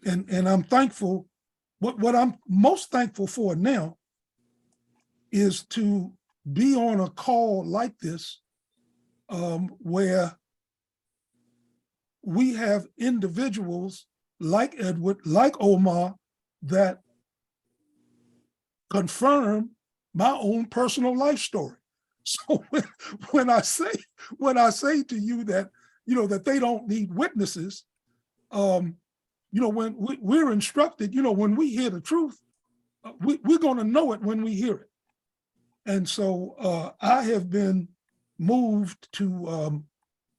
And I'm thankful. What I'm most thankful for now is to be on a call like this, where we have individuals like Edward, like Omar, that confirm my own personal life story. So when I say to you that, that they don't need witnesses, when we're instructed, when we hear the truth, we're going to know it when we hear it. And so I have been moved to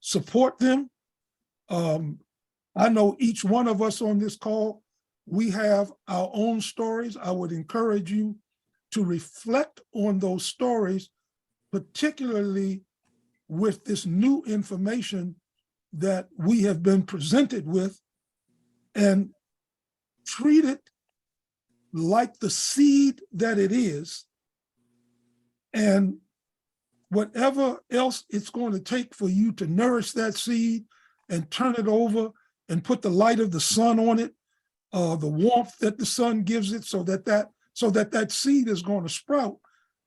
support them. I know each one of us on this call, we have our own stories. I would encourage you to reflect on those stories, particularly with this new information that we have been presented with, and treat it like the seed that it is, and whatever else it's going to take for you to nourish that seed and turn it over and put the light of the sun on it, the warmth that the sun gives it, so that seed is going to sprout.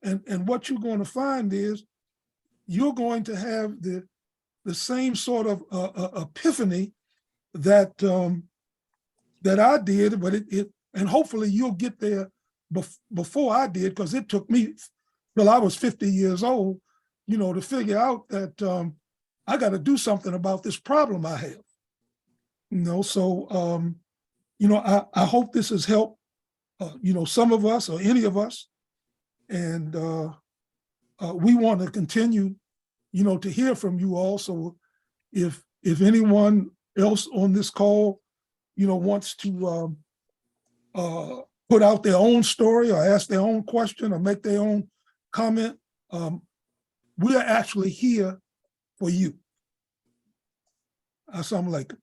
And what you're going to find is you're going to have the same sort of epiphany that I did, but and hopefully you'll get there before I did, because it took me till I was 50 years old, to figure out that I got to do something about this problem I have. So I hope this has helped some of us or any of us, and we want to continue to hear from you all. So if anyone else on this call wants to put out their own story or ask their own question or make their own comment, we are actually here for you. Assalamu alaikum.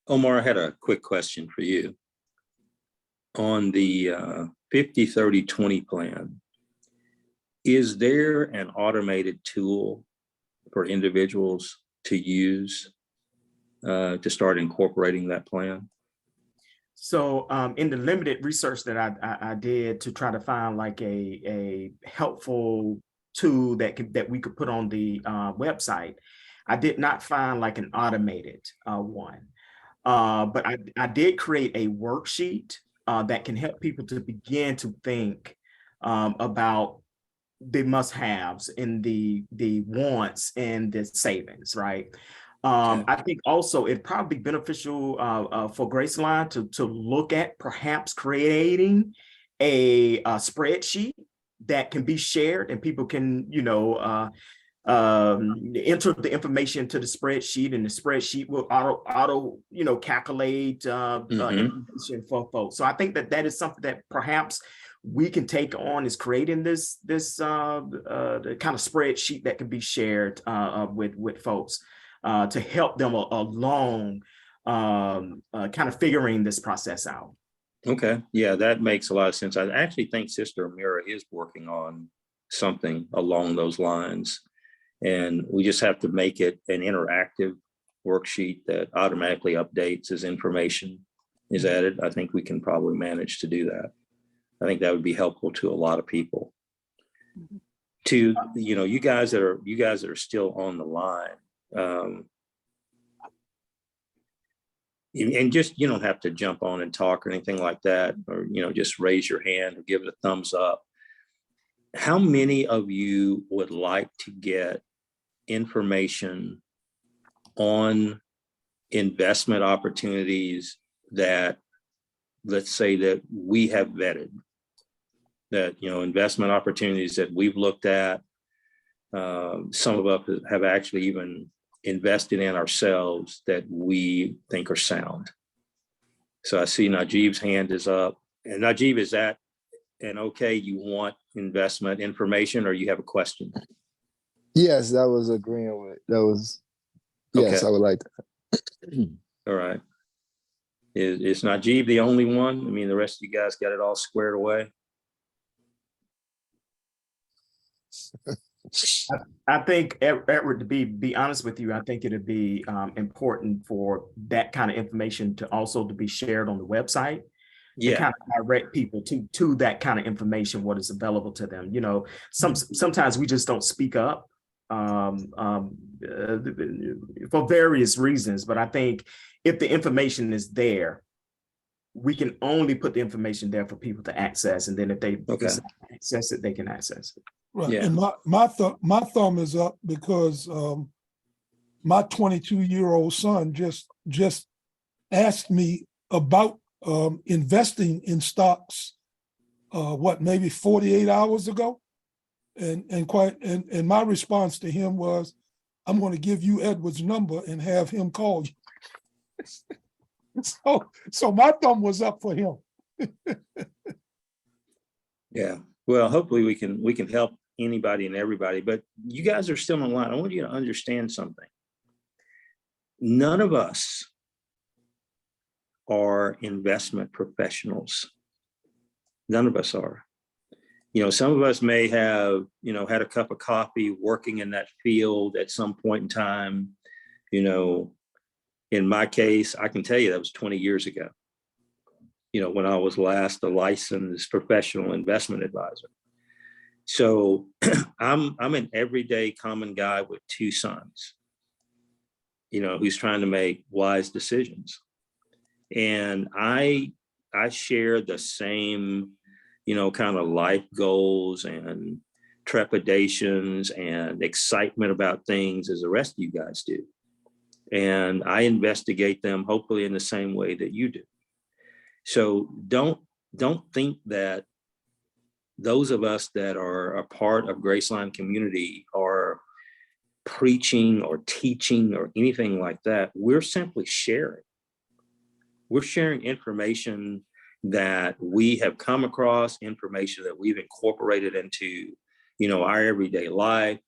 Omar, I had a quick question for you. On the 50-30-20 plan, is there an automated tool for individuals to use to start incorporating that plan? So in the limited research that I did to try to find like a helpful tool that we could put on the website, I did not find like an automated one. But I did create a worksheet that can help people to begin to think about the must-haves and the wants and the savings, right? I think also it'd probably be beneficial for Graceline to look at perhaps creating a spreadsheet that can be shared and people can, enter the information to the spreadsheet, and the spreadsheet will auto calculate information for folks. So I think that is something that perhaps we can take on, is creating this the kind of spreadsheet that can be shared with folks to help them along kind of figuring this process out. Okay, yeah, that makes a lot of sense. I actually think Sister Amira is working on something along those lines, and we just have to make it an interactive worksheet that automatically updates as information is added. I think we can probably manage to do that. I think that would be helpful to a lot of people. To you guys that are still on the line, and just, you don't have to jump on and talk or anything like that, or just raise your hand or give it a thumbs up. How many of you would like to get information on investment opportunities that, let's say, that we have vetted, that investment opportunities that we've looked at, some of us have actually even invested in ourselves, that we think are sound? So I see Najib's hand is up. And Najib, is that an okay? You want investment information, or you have a question? Yes, that was agreeing with. That was, yes, Okay. I would like that. All right. Is Najib the only one? I mean, the rest of you guys got it all squared away? I think, Edward, to be honest with you, I think it'd be important for that kind of information to also to be shared on the website. To kind of direct people to that kind of information, what is available to them. Sometimes we just don't speak up for various reasons. But I think if the information is there, we can only put the information there for people to access. And then if they decide to access it, they can access it. Right. Yeah. And my thumb is up because my 22-year-old son just asked me about investing in stocks, maybe 48 hours ago. And my response to him was, I'm going to give you Edward's number and have him call you. So my thumb was up for him. Yeah. Well, hopefully we can help anybody and everybody, but you guys are still in line. I want you to understand something. None of us are investment professionals. None of us are. You know, some of us may have, you know, had a cup of coffee working in that field at some point in time. You know, in my case, I can tell you that was 20 years ago, you know, when I was last a licensed professional investment advisor. So I'm an everyday common guy with two sons, you know, who's trying to make wise decisions. And I share the same, you know, kind of life goals and trepidations and excitement about things as the rest of you guys do. And I investigate them hopefully in the same way that you do. So don't think that those of us that are a part of Graceline community are preaching or teaching or anything like that. We're simply sharing. We're sharing information that we have come across, information that we've incorporated into, you know, our everyday life,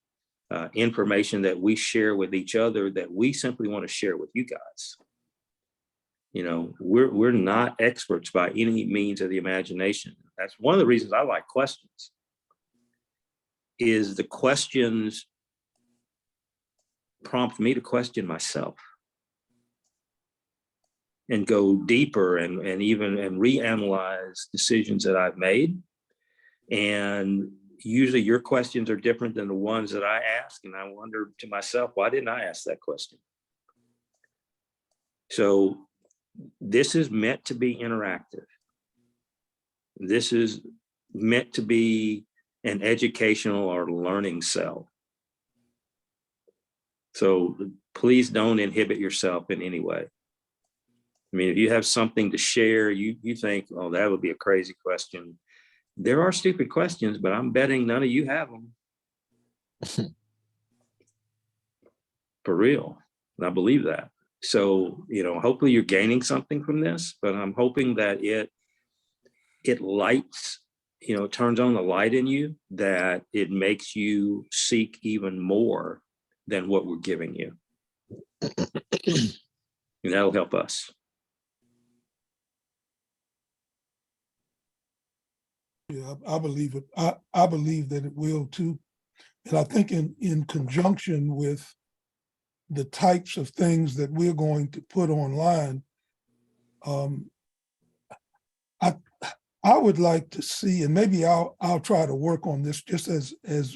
information that we share with each other that we simply want to share with you guys. You know, we're not experts by any means of the imagination. That's one of the reasons I like questions, is the questions prompt me to question myself and go deeper and reanalyze decisions that I've made. And usually your questions are different than the ones that I ask. And I wonder to myself, why didn't I ask that question? So this is meant to be interactive. This is meant to be an educational or learning cell. So please don't inhibit yourself in any way. I mean, if you have something to share, you think, oh, that would be a crazy question. There are stupid questions, but I'm betting none of you have them. For real. And I believe that. So, you know, hopefully you're gaining something from this, but I'm hoping that it lights, you know, turns on the light in you, that it makes you seek even more than what we're giving you. And that'll help us. Yeah, I believe it. I believe that it will too. And I think in conjunction with the types of things that we're going to put online, I would like to see, and maybe I'll try to work on this just as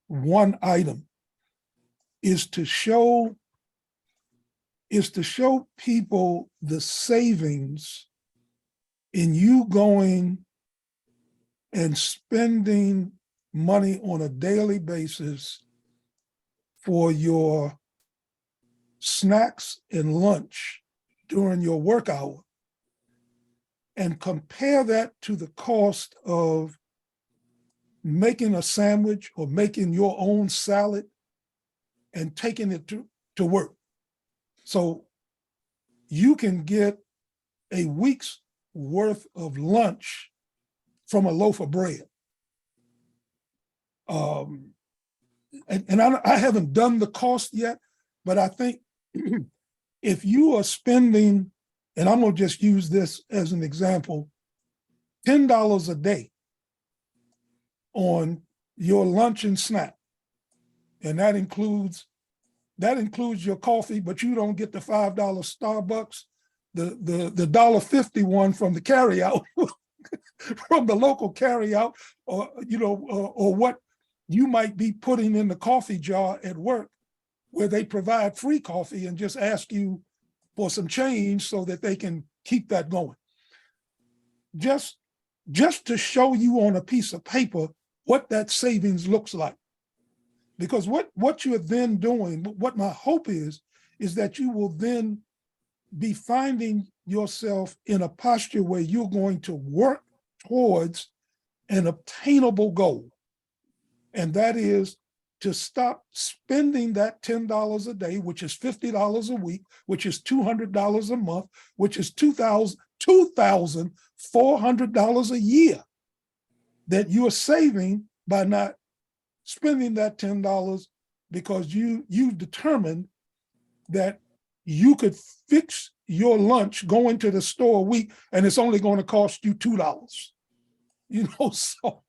one item, is to show people the savings in you going and spending money on a daily basis for your snacks and lunch during your work hour, and compare that to the cost of making a sandwich or making your own salad and taking it to work. So you can get a week's worth of lunch from a loaf of bread. And I haven't done the cost yet, but I think if you are spending, and I'm gonna just use this as an example, $10 a day on your lunch and snack, and that includes your coffee, but you don't get the $5 Starbucks, the $1.50 one from the carryout, from the local carryout, or you know, or what you might be putting in the coffee jar at work where they provide free coffee and just ask you for some change so that they can keep that going. Just to show you on a piece of paper what that savings looks like. Because what you're then doing, what my hope is that you will then be finding yourself in a posture where you're going to work towards an obtainable goal. And that is to stop spending that $10 a day, which is $50 a week, which is $200 a month, which is $2,400 a year that you are saving by not spending that $10 because you determined that you could fix your lunch going to the store a week and it's only going to cost you $2. So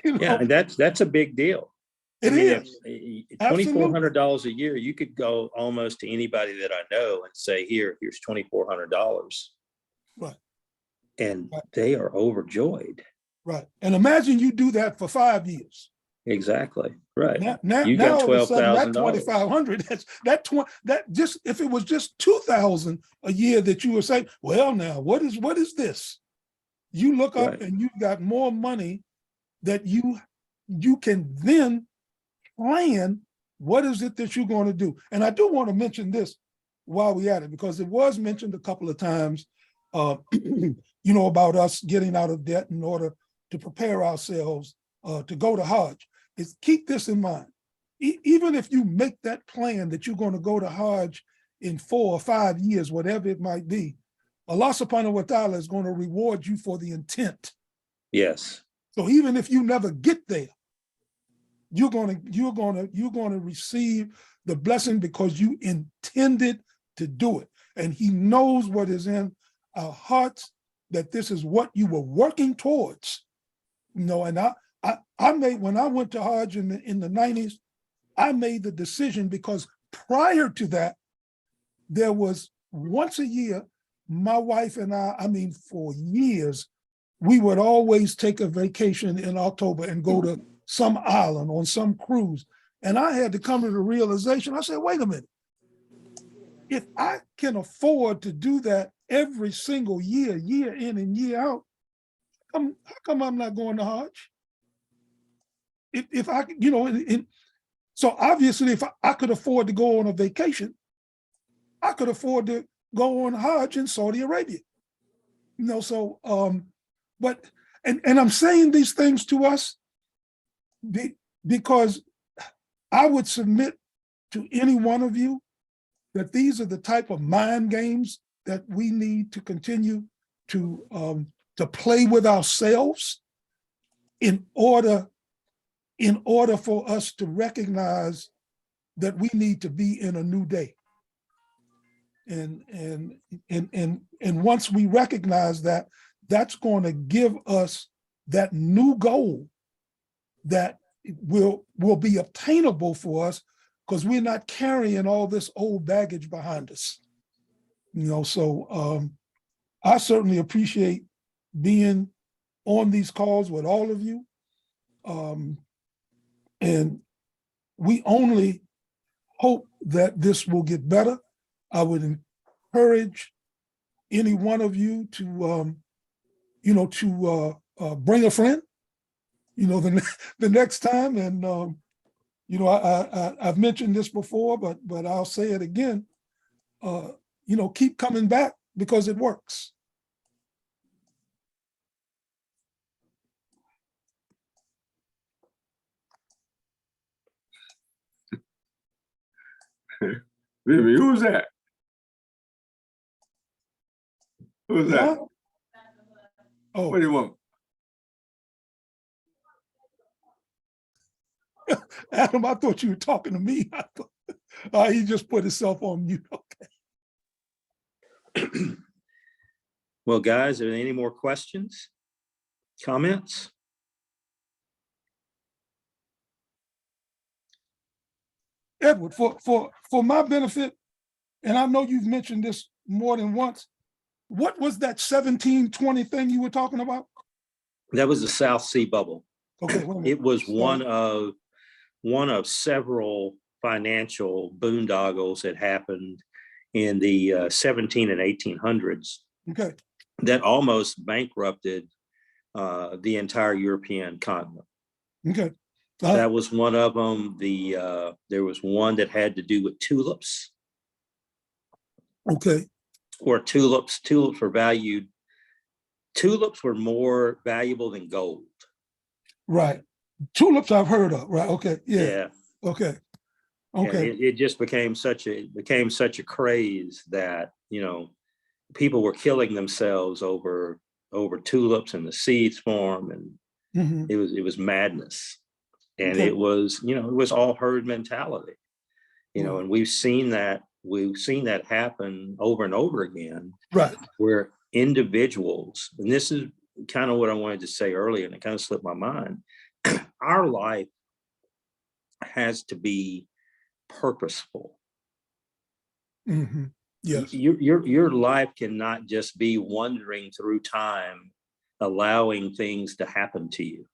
Yeah, and that's a big deal. It is. $2,400 a year, you could go almost to anybody that I know and say, here's $2,400. Right. And they are overjoyed. Right. And imagine you do that for 5 years. Exactly. Right. Now You got all of a sudden, that $12,000. $2,500, that just, if it was just $2,000 a year that you were saying, well, now what is this? You look up Right. and you've got more money that you can then plan what is it that you're going to do. And I do want to mention this while we're at it, because it was mentioned a couple of times, about us getting out of debt in order to prepare ourselves to go to Hajj. Is keep this in mind. Even if you make that plan that you're going to go to Hajj in 4 or 5 years, whatever it might be, Allah subhanahu wa ta'ala is going to reward you for the intent. Yes. So even if you never get there, you're going to receive the blessing because you intended to do it. And He knows what is in our hearts, that this is what you were working towards. And I made, when I went to Hajj in the 90s, I made the decision because prior to that, there was once a year, my wife and I mean, for years, we would always take a vacation in October and go to some island on some cruise. And I had to come to the realization, I said, wait a minute. If I can afford to do that every single year, year in and year out, how come I'm not going to Hajj? If I, so obviously if I could afford to go on a vacation, I could afford to go on Hajj in Saudi Arabia. But I'm saying these things to us because I would submit to any one of you that these are the type of mind games that we need to continue to play with ourselves in order for us to recognize that we need to be in a new day. And once we recognize that, that's going to give us that new goal that will be obtainable for us because we're not carrying all this old baggage behind us. So I certainly appreciate being on these calls with all of you. And we only hope that this will get better. I would encourage any one of you to, bring a friend, the next time. And, I've mentioned this before, but I'll say it again, keep coming back because it works. Vivi, who's that? Who's that? Huh? Oh, What do you want? Adam, I thought you were talking to me. He just put himself on mute. Okay. Well, guys, are there any more questions, comments? Edward, for my benefit, and I know you've mentioned this more than once, what was that 1720 thing you were talking about? That was the South Sea bubble. Okay, wait a minute. It was So- one of several financial boondoggles that happened in the 17 and 1800s Okay, that almost bankrupted the entire European continent. okay. That was one of them. There was one that had to do with tulips, Okay, or tulips. Tulips were valued. Tulips were more valuable than gold. right. Tulips I've heard of, right? Okay, yeah, Yeah. okay, And okay, it just became such a craze that, people were killing themselves over tulips and the seeds form, and mhm, it was madness. And okay, it was, it was all herd mentality, Right. and we've seen that happen over and over again, right, where individuals, and this is kind of what I wanted to say earlier, and it kind of slipped my mind. Our life has to be purposeful. mhm, yes, Your life cannot just be wandering through time, allowing things to happen to you.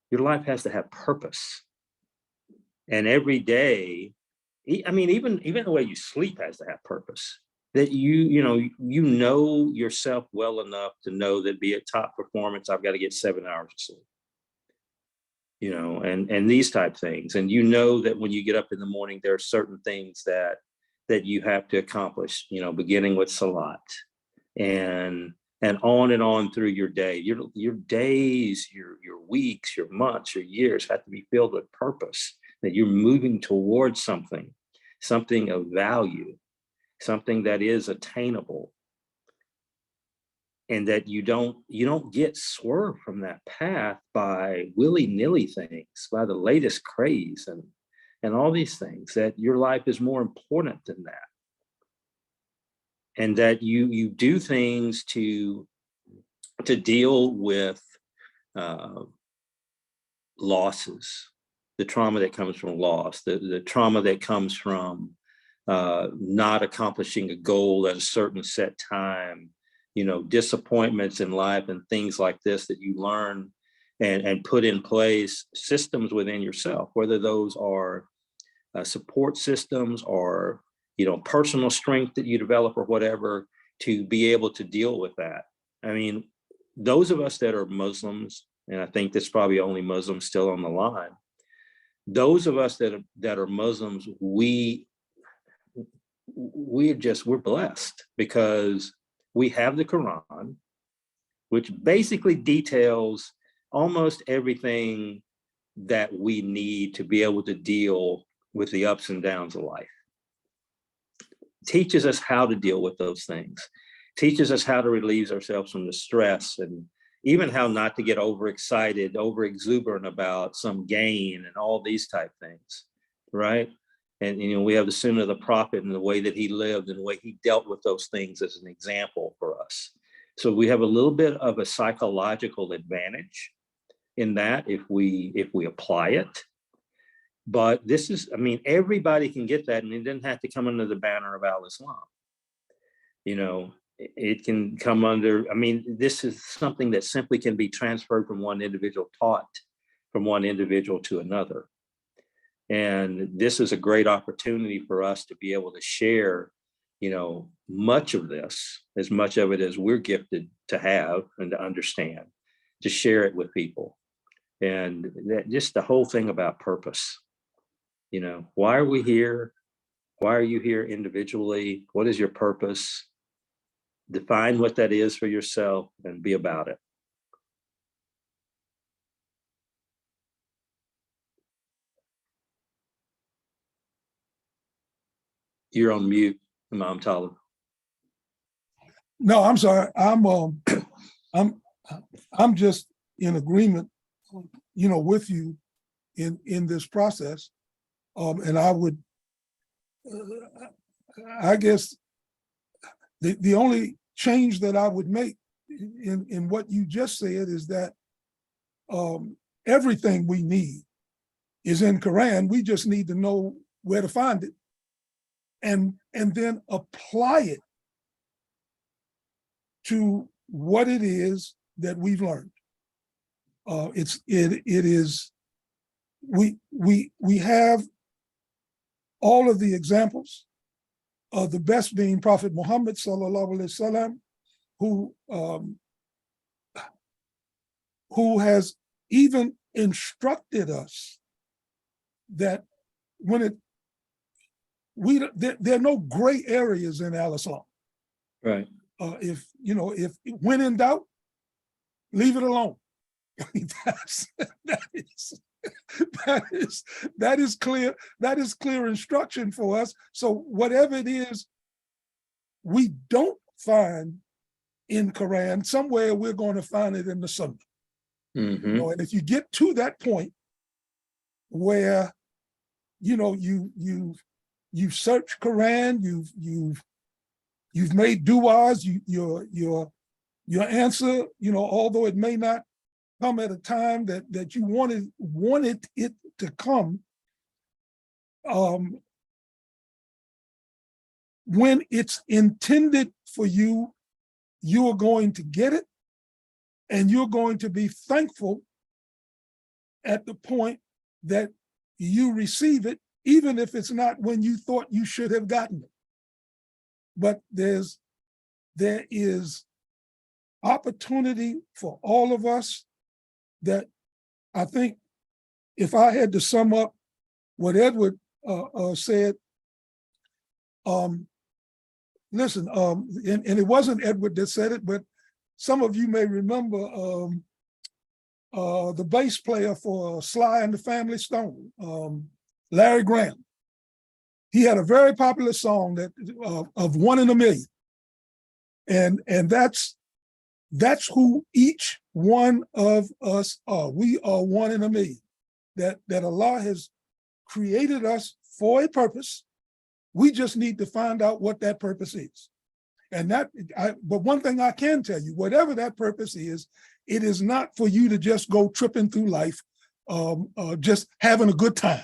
Your life has to have purpose. And every day, even the way you sleep has to have purpose. That you know yourself well enough to know that, be it top performance, I've got to get 7 hours of sleep. And these type things. And that when you get up in the morning, there are certain things that you have to accomplish, beginning with Salat, and on through your day. Your days, your weeks, your months, your years have to be filled with purpose, that you're moving towards something of value, something that is attainable, and that you don't get swerved from that path by willy-nilly things, by the latest craze and all these things. That your life is more important than that, and that you do things to deal with losses, the trauma that comes from loss, the trauma that comes from not accomplishing a goal at a certain set time, disappointments in life and things like this, that you learn and put in place systems within yourself, whether those are support systems or, personal strength that you develop or whatever, to be able to deal with that. I mean, those of us that are Muslims, and I think there's probably only Muslims still on the line, those of us that are Muslims, we're blessed, because we have the Quran, which basically details almost everything that we need to be able to deal with the ups and downs of life. Teaches us how to deal with those things, teaches us how to relieve ourselves from the stress, and even how not to get overexcited, over exuberant about some gain and all these type things, right? And we have the Sunnah of the Prophet and the way that he lived and the way he dealt with those things as an example for us. So we have a little bit of a psychological advantage in that if we apply it. But this is, everybody can get that, and it doesn't have to come under the banner of Al-Islam. It can come under, this is something that simply can be transferred from one individual, taught from one individual to another. And this is a great opportunity for us to be able to share, much of this, as much of it as we're gifted to have and to understand, to share it with people. And that, just the whole thing about purpose. Why are we here? Why are you here individually? What is your purpose? Define what that is for yourself and be about it. You're on mute, Imam Talib. no, I'm sorry, I'm just in agreement, with you in this process. And I would, I guess, the only change that I would make in what you just said is that everything we need is in Quran. We just need to know where to find it and then apply it to what it is that we've learned. it is, we have all of the examples, the best being Prophet Muhammad sallallahu alaihi wasallam, who has even instructed us that when there are no gray areas in al-Islam. Right. If when in doubt, leave it alone. I mean, that is clear. That is clear instruction for us. So whatever it is we don't find in Quran, somewhere we're going to find it in the Sunnah. Mhm. And if you get to that point where you search Quran, you've made du'as, your answer, although it may not come at a time that you wanted it to come, when it's intended for you, you are going to get it, and you're going to be thankful at the point that you receive it, even if it's not when you thought you should have gotten it. But there is opportunity for all of us that I think, if I had to sum up what Edward said, listen, and it wasn't Edward that said it, but some of you may remember the bass player for Sly and the Family Stone, Larry Graham. He had a very popular song that of 1 in a Million. And that's who each one of us are. We are 1 in a million. That Allah has created us for a purpose. We just need to find out what that purpose is. But one thing I can tell you, whatever that purpose is, it is not for you to just go tripping through life, just having a good time.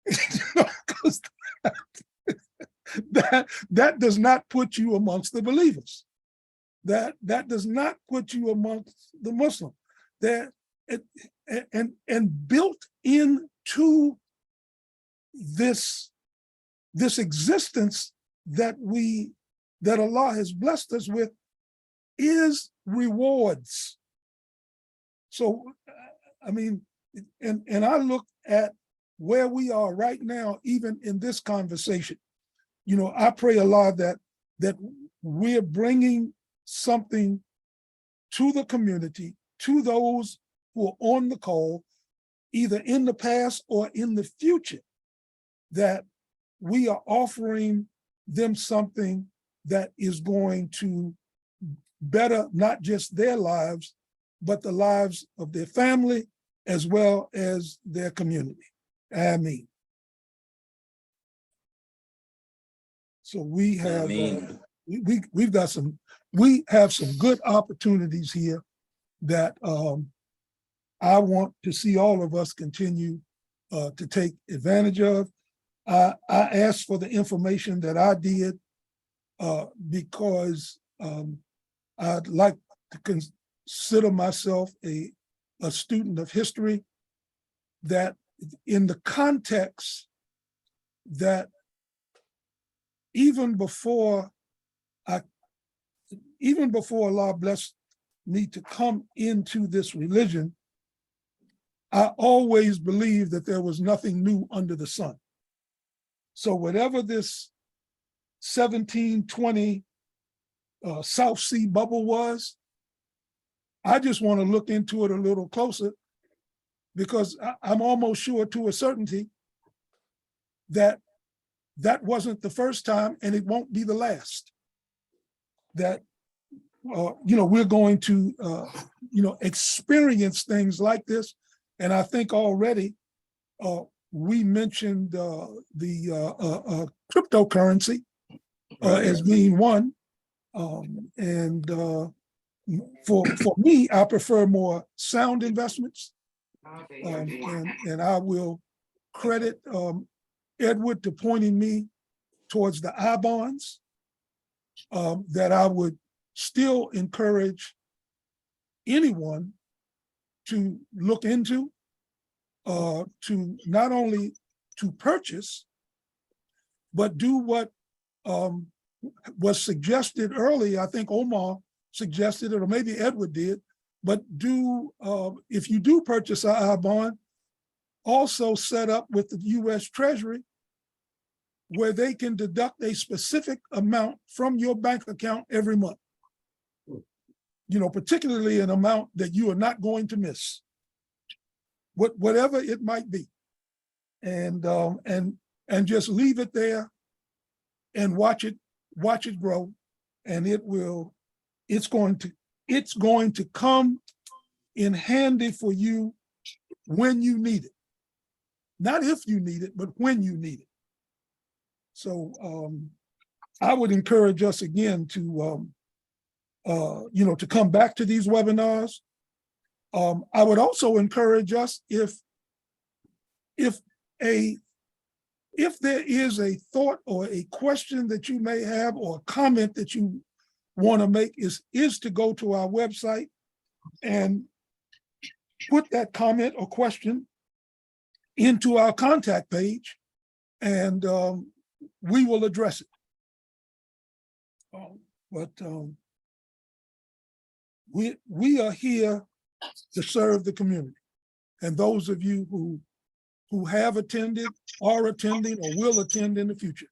Because that does not put you amongst the believers. That does not put you amongst the Muslim. And built into this existence that Allah has blessed us with is rewards. So, I mean, and I look at where we are right now, even in this conversation. I pray Allah that we're bringing something to the community, to those who are on the call, either in the past or in the future, that we are offering them something that is going to better not just their lives, but the lives of their family as well as their community. Ameen. So we have we have some good opportunities here that I want to see all of us continue to take advantage of. I asked for the information that I did because I'd like to consider myself a student of history, that in the context that even before Allah blessed me to come into this religion, I always believed that there was nothing new under the sun. So whatever this 1720 South Sea bubble was, I just want to look into it a little closer, because I'm almost sure to a certainty that wasn't the first time, and it won't be the last. That we're going to experience things like this. And I think already we mentioned the cryptocurrency as being one. And for me, I prefer more sound investments. And I will credit Edward to pointing me towards the I bonds, that I would still encourage anyone to look into, to not only to purchase, but do what was suggested earlier. I think Omar suggested it, or maybe Edward did, but do, if you do purchase a bond, also set up with the US Treasury where they can deduct a specific amount from your bank account every month. You know, particularly an amount that you are not going to miss, whatever it might be, and just leave it there and watch it grow, and it's going to come in handy for you when you need it, not if you need it, but when you need it. So I would encourage us again to to come back to these webinars. I would also encourage us, if there is a thought or a question that you may have, or a comment that you want to make, is to go to our website and put that comment or question into our contact page, and we will address it. We are here to serve the community, and those of you who have attended, are attending, or will attend in the future.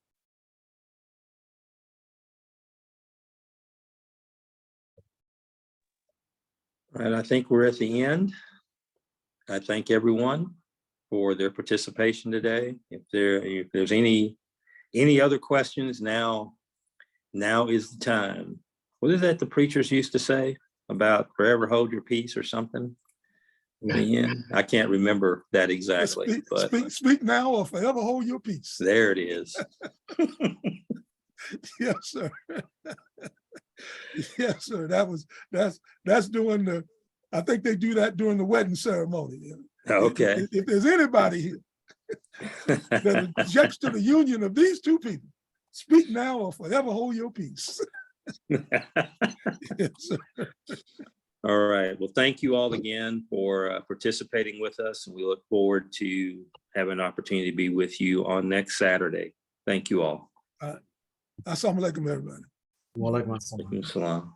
And I think we're at the end. I thank everyone for their participation today. If there's any other questions, now is the time. What is that the preachers used to say about forever hold your peace or something? In the end, I can't remember that exactly. Speak now or forever hold your peace. There it is. Yes, sir. Yes, sir. That's doing the, I think they do that during the wedding ceremony. Okay. If there's anybody here that objects to the union of these two people, speak now or forever hold your peace. Yes, sir. All right. Well, thank you all again for participating with us. And we look forward to having an opportunity to be with you on next Saturday. Thank you all. Assalamu alaikum, everybody. Walaikum assalam. Salam.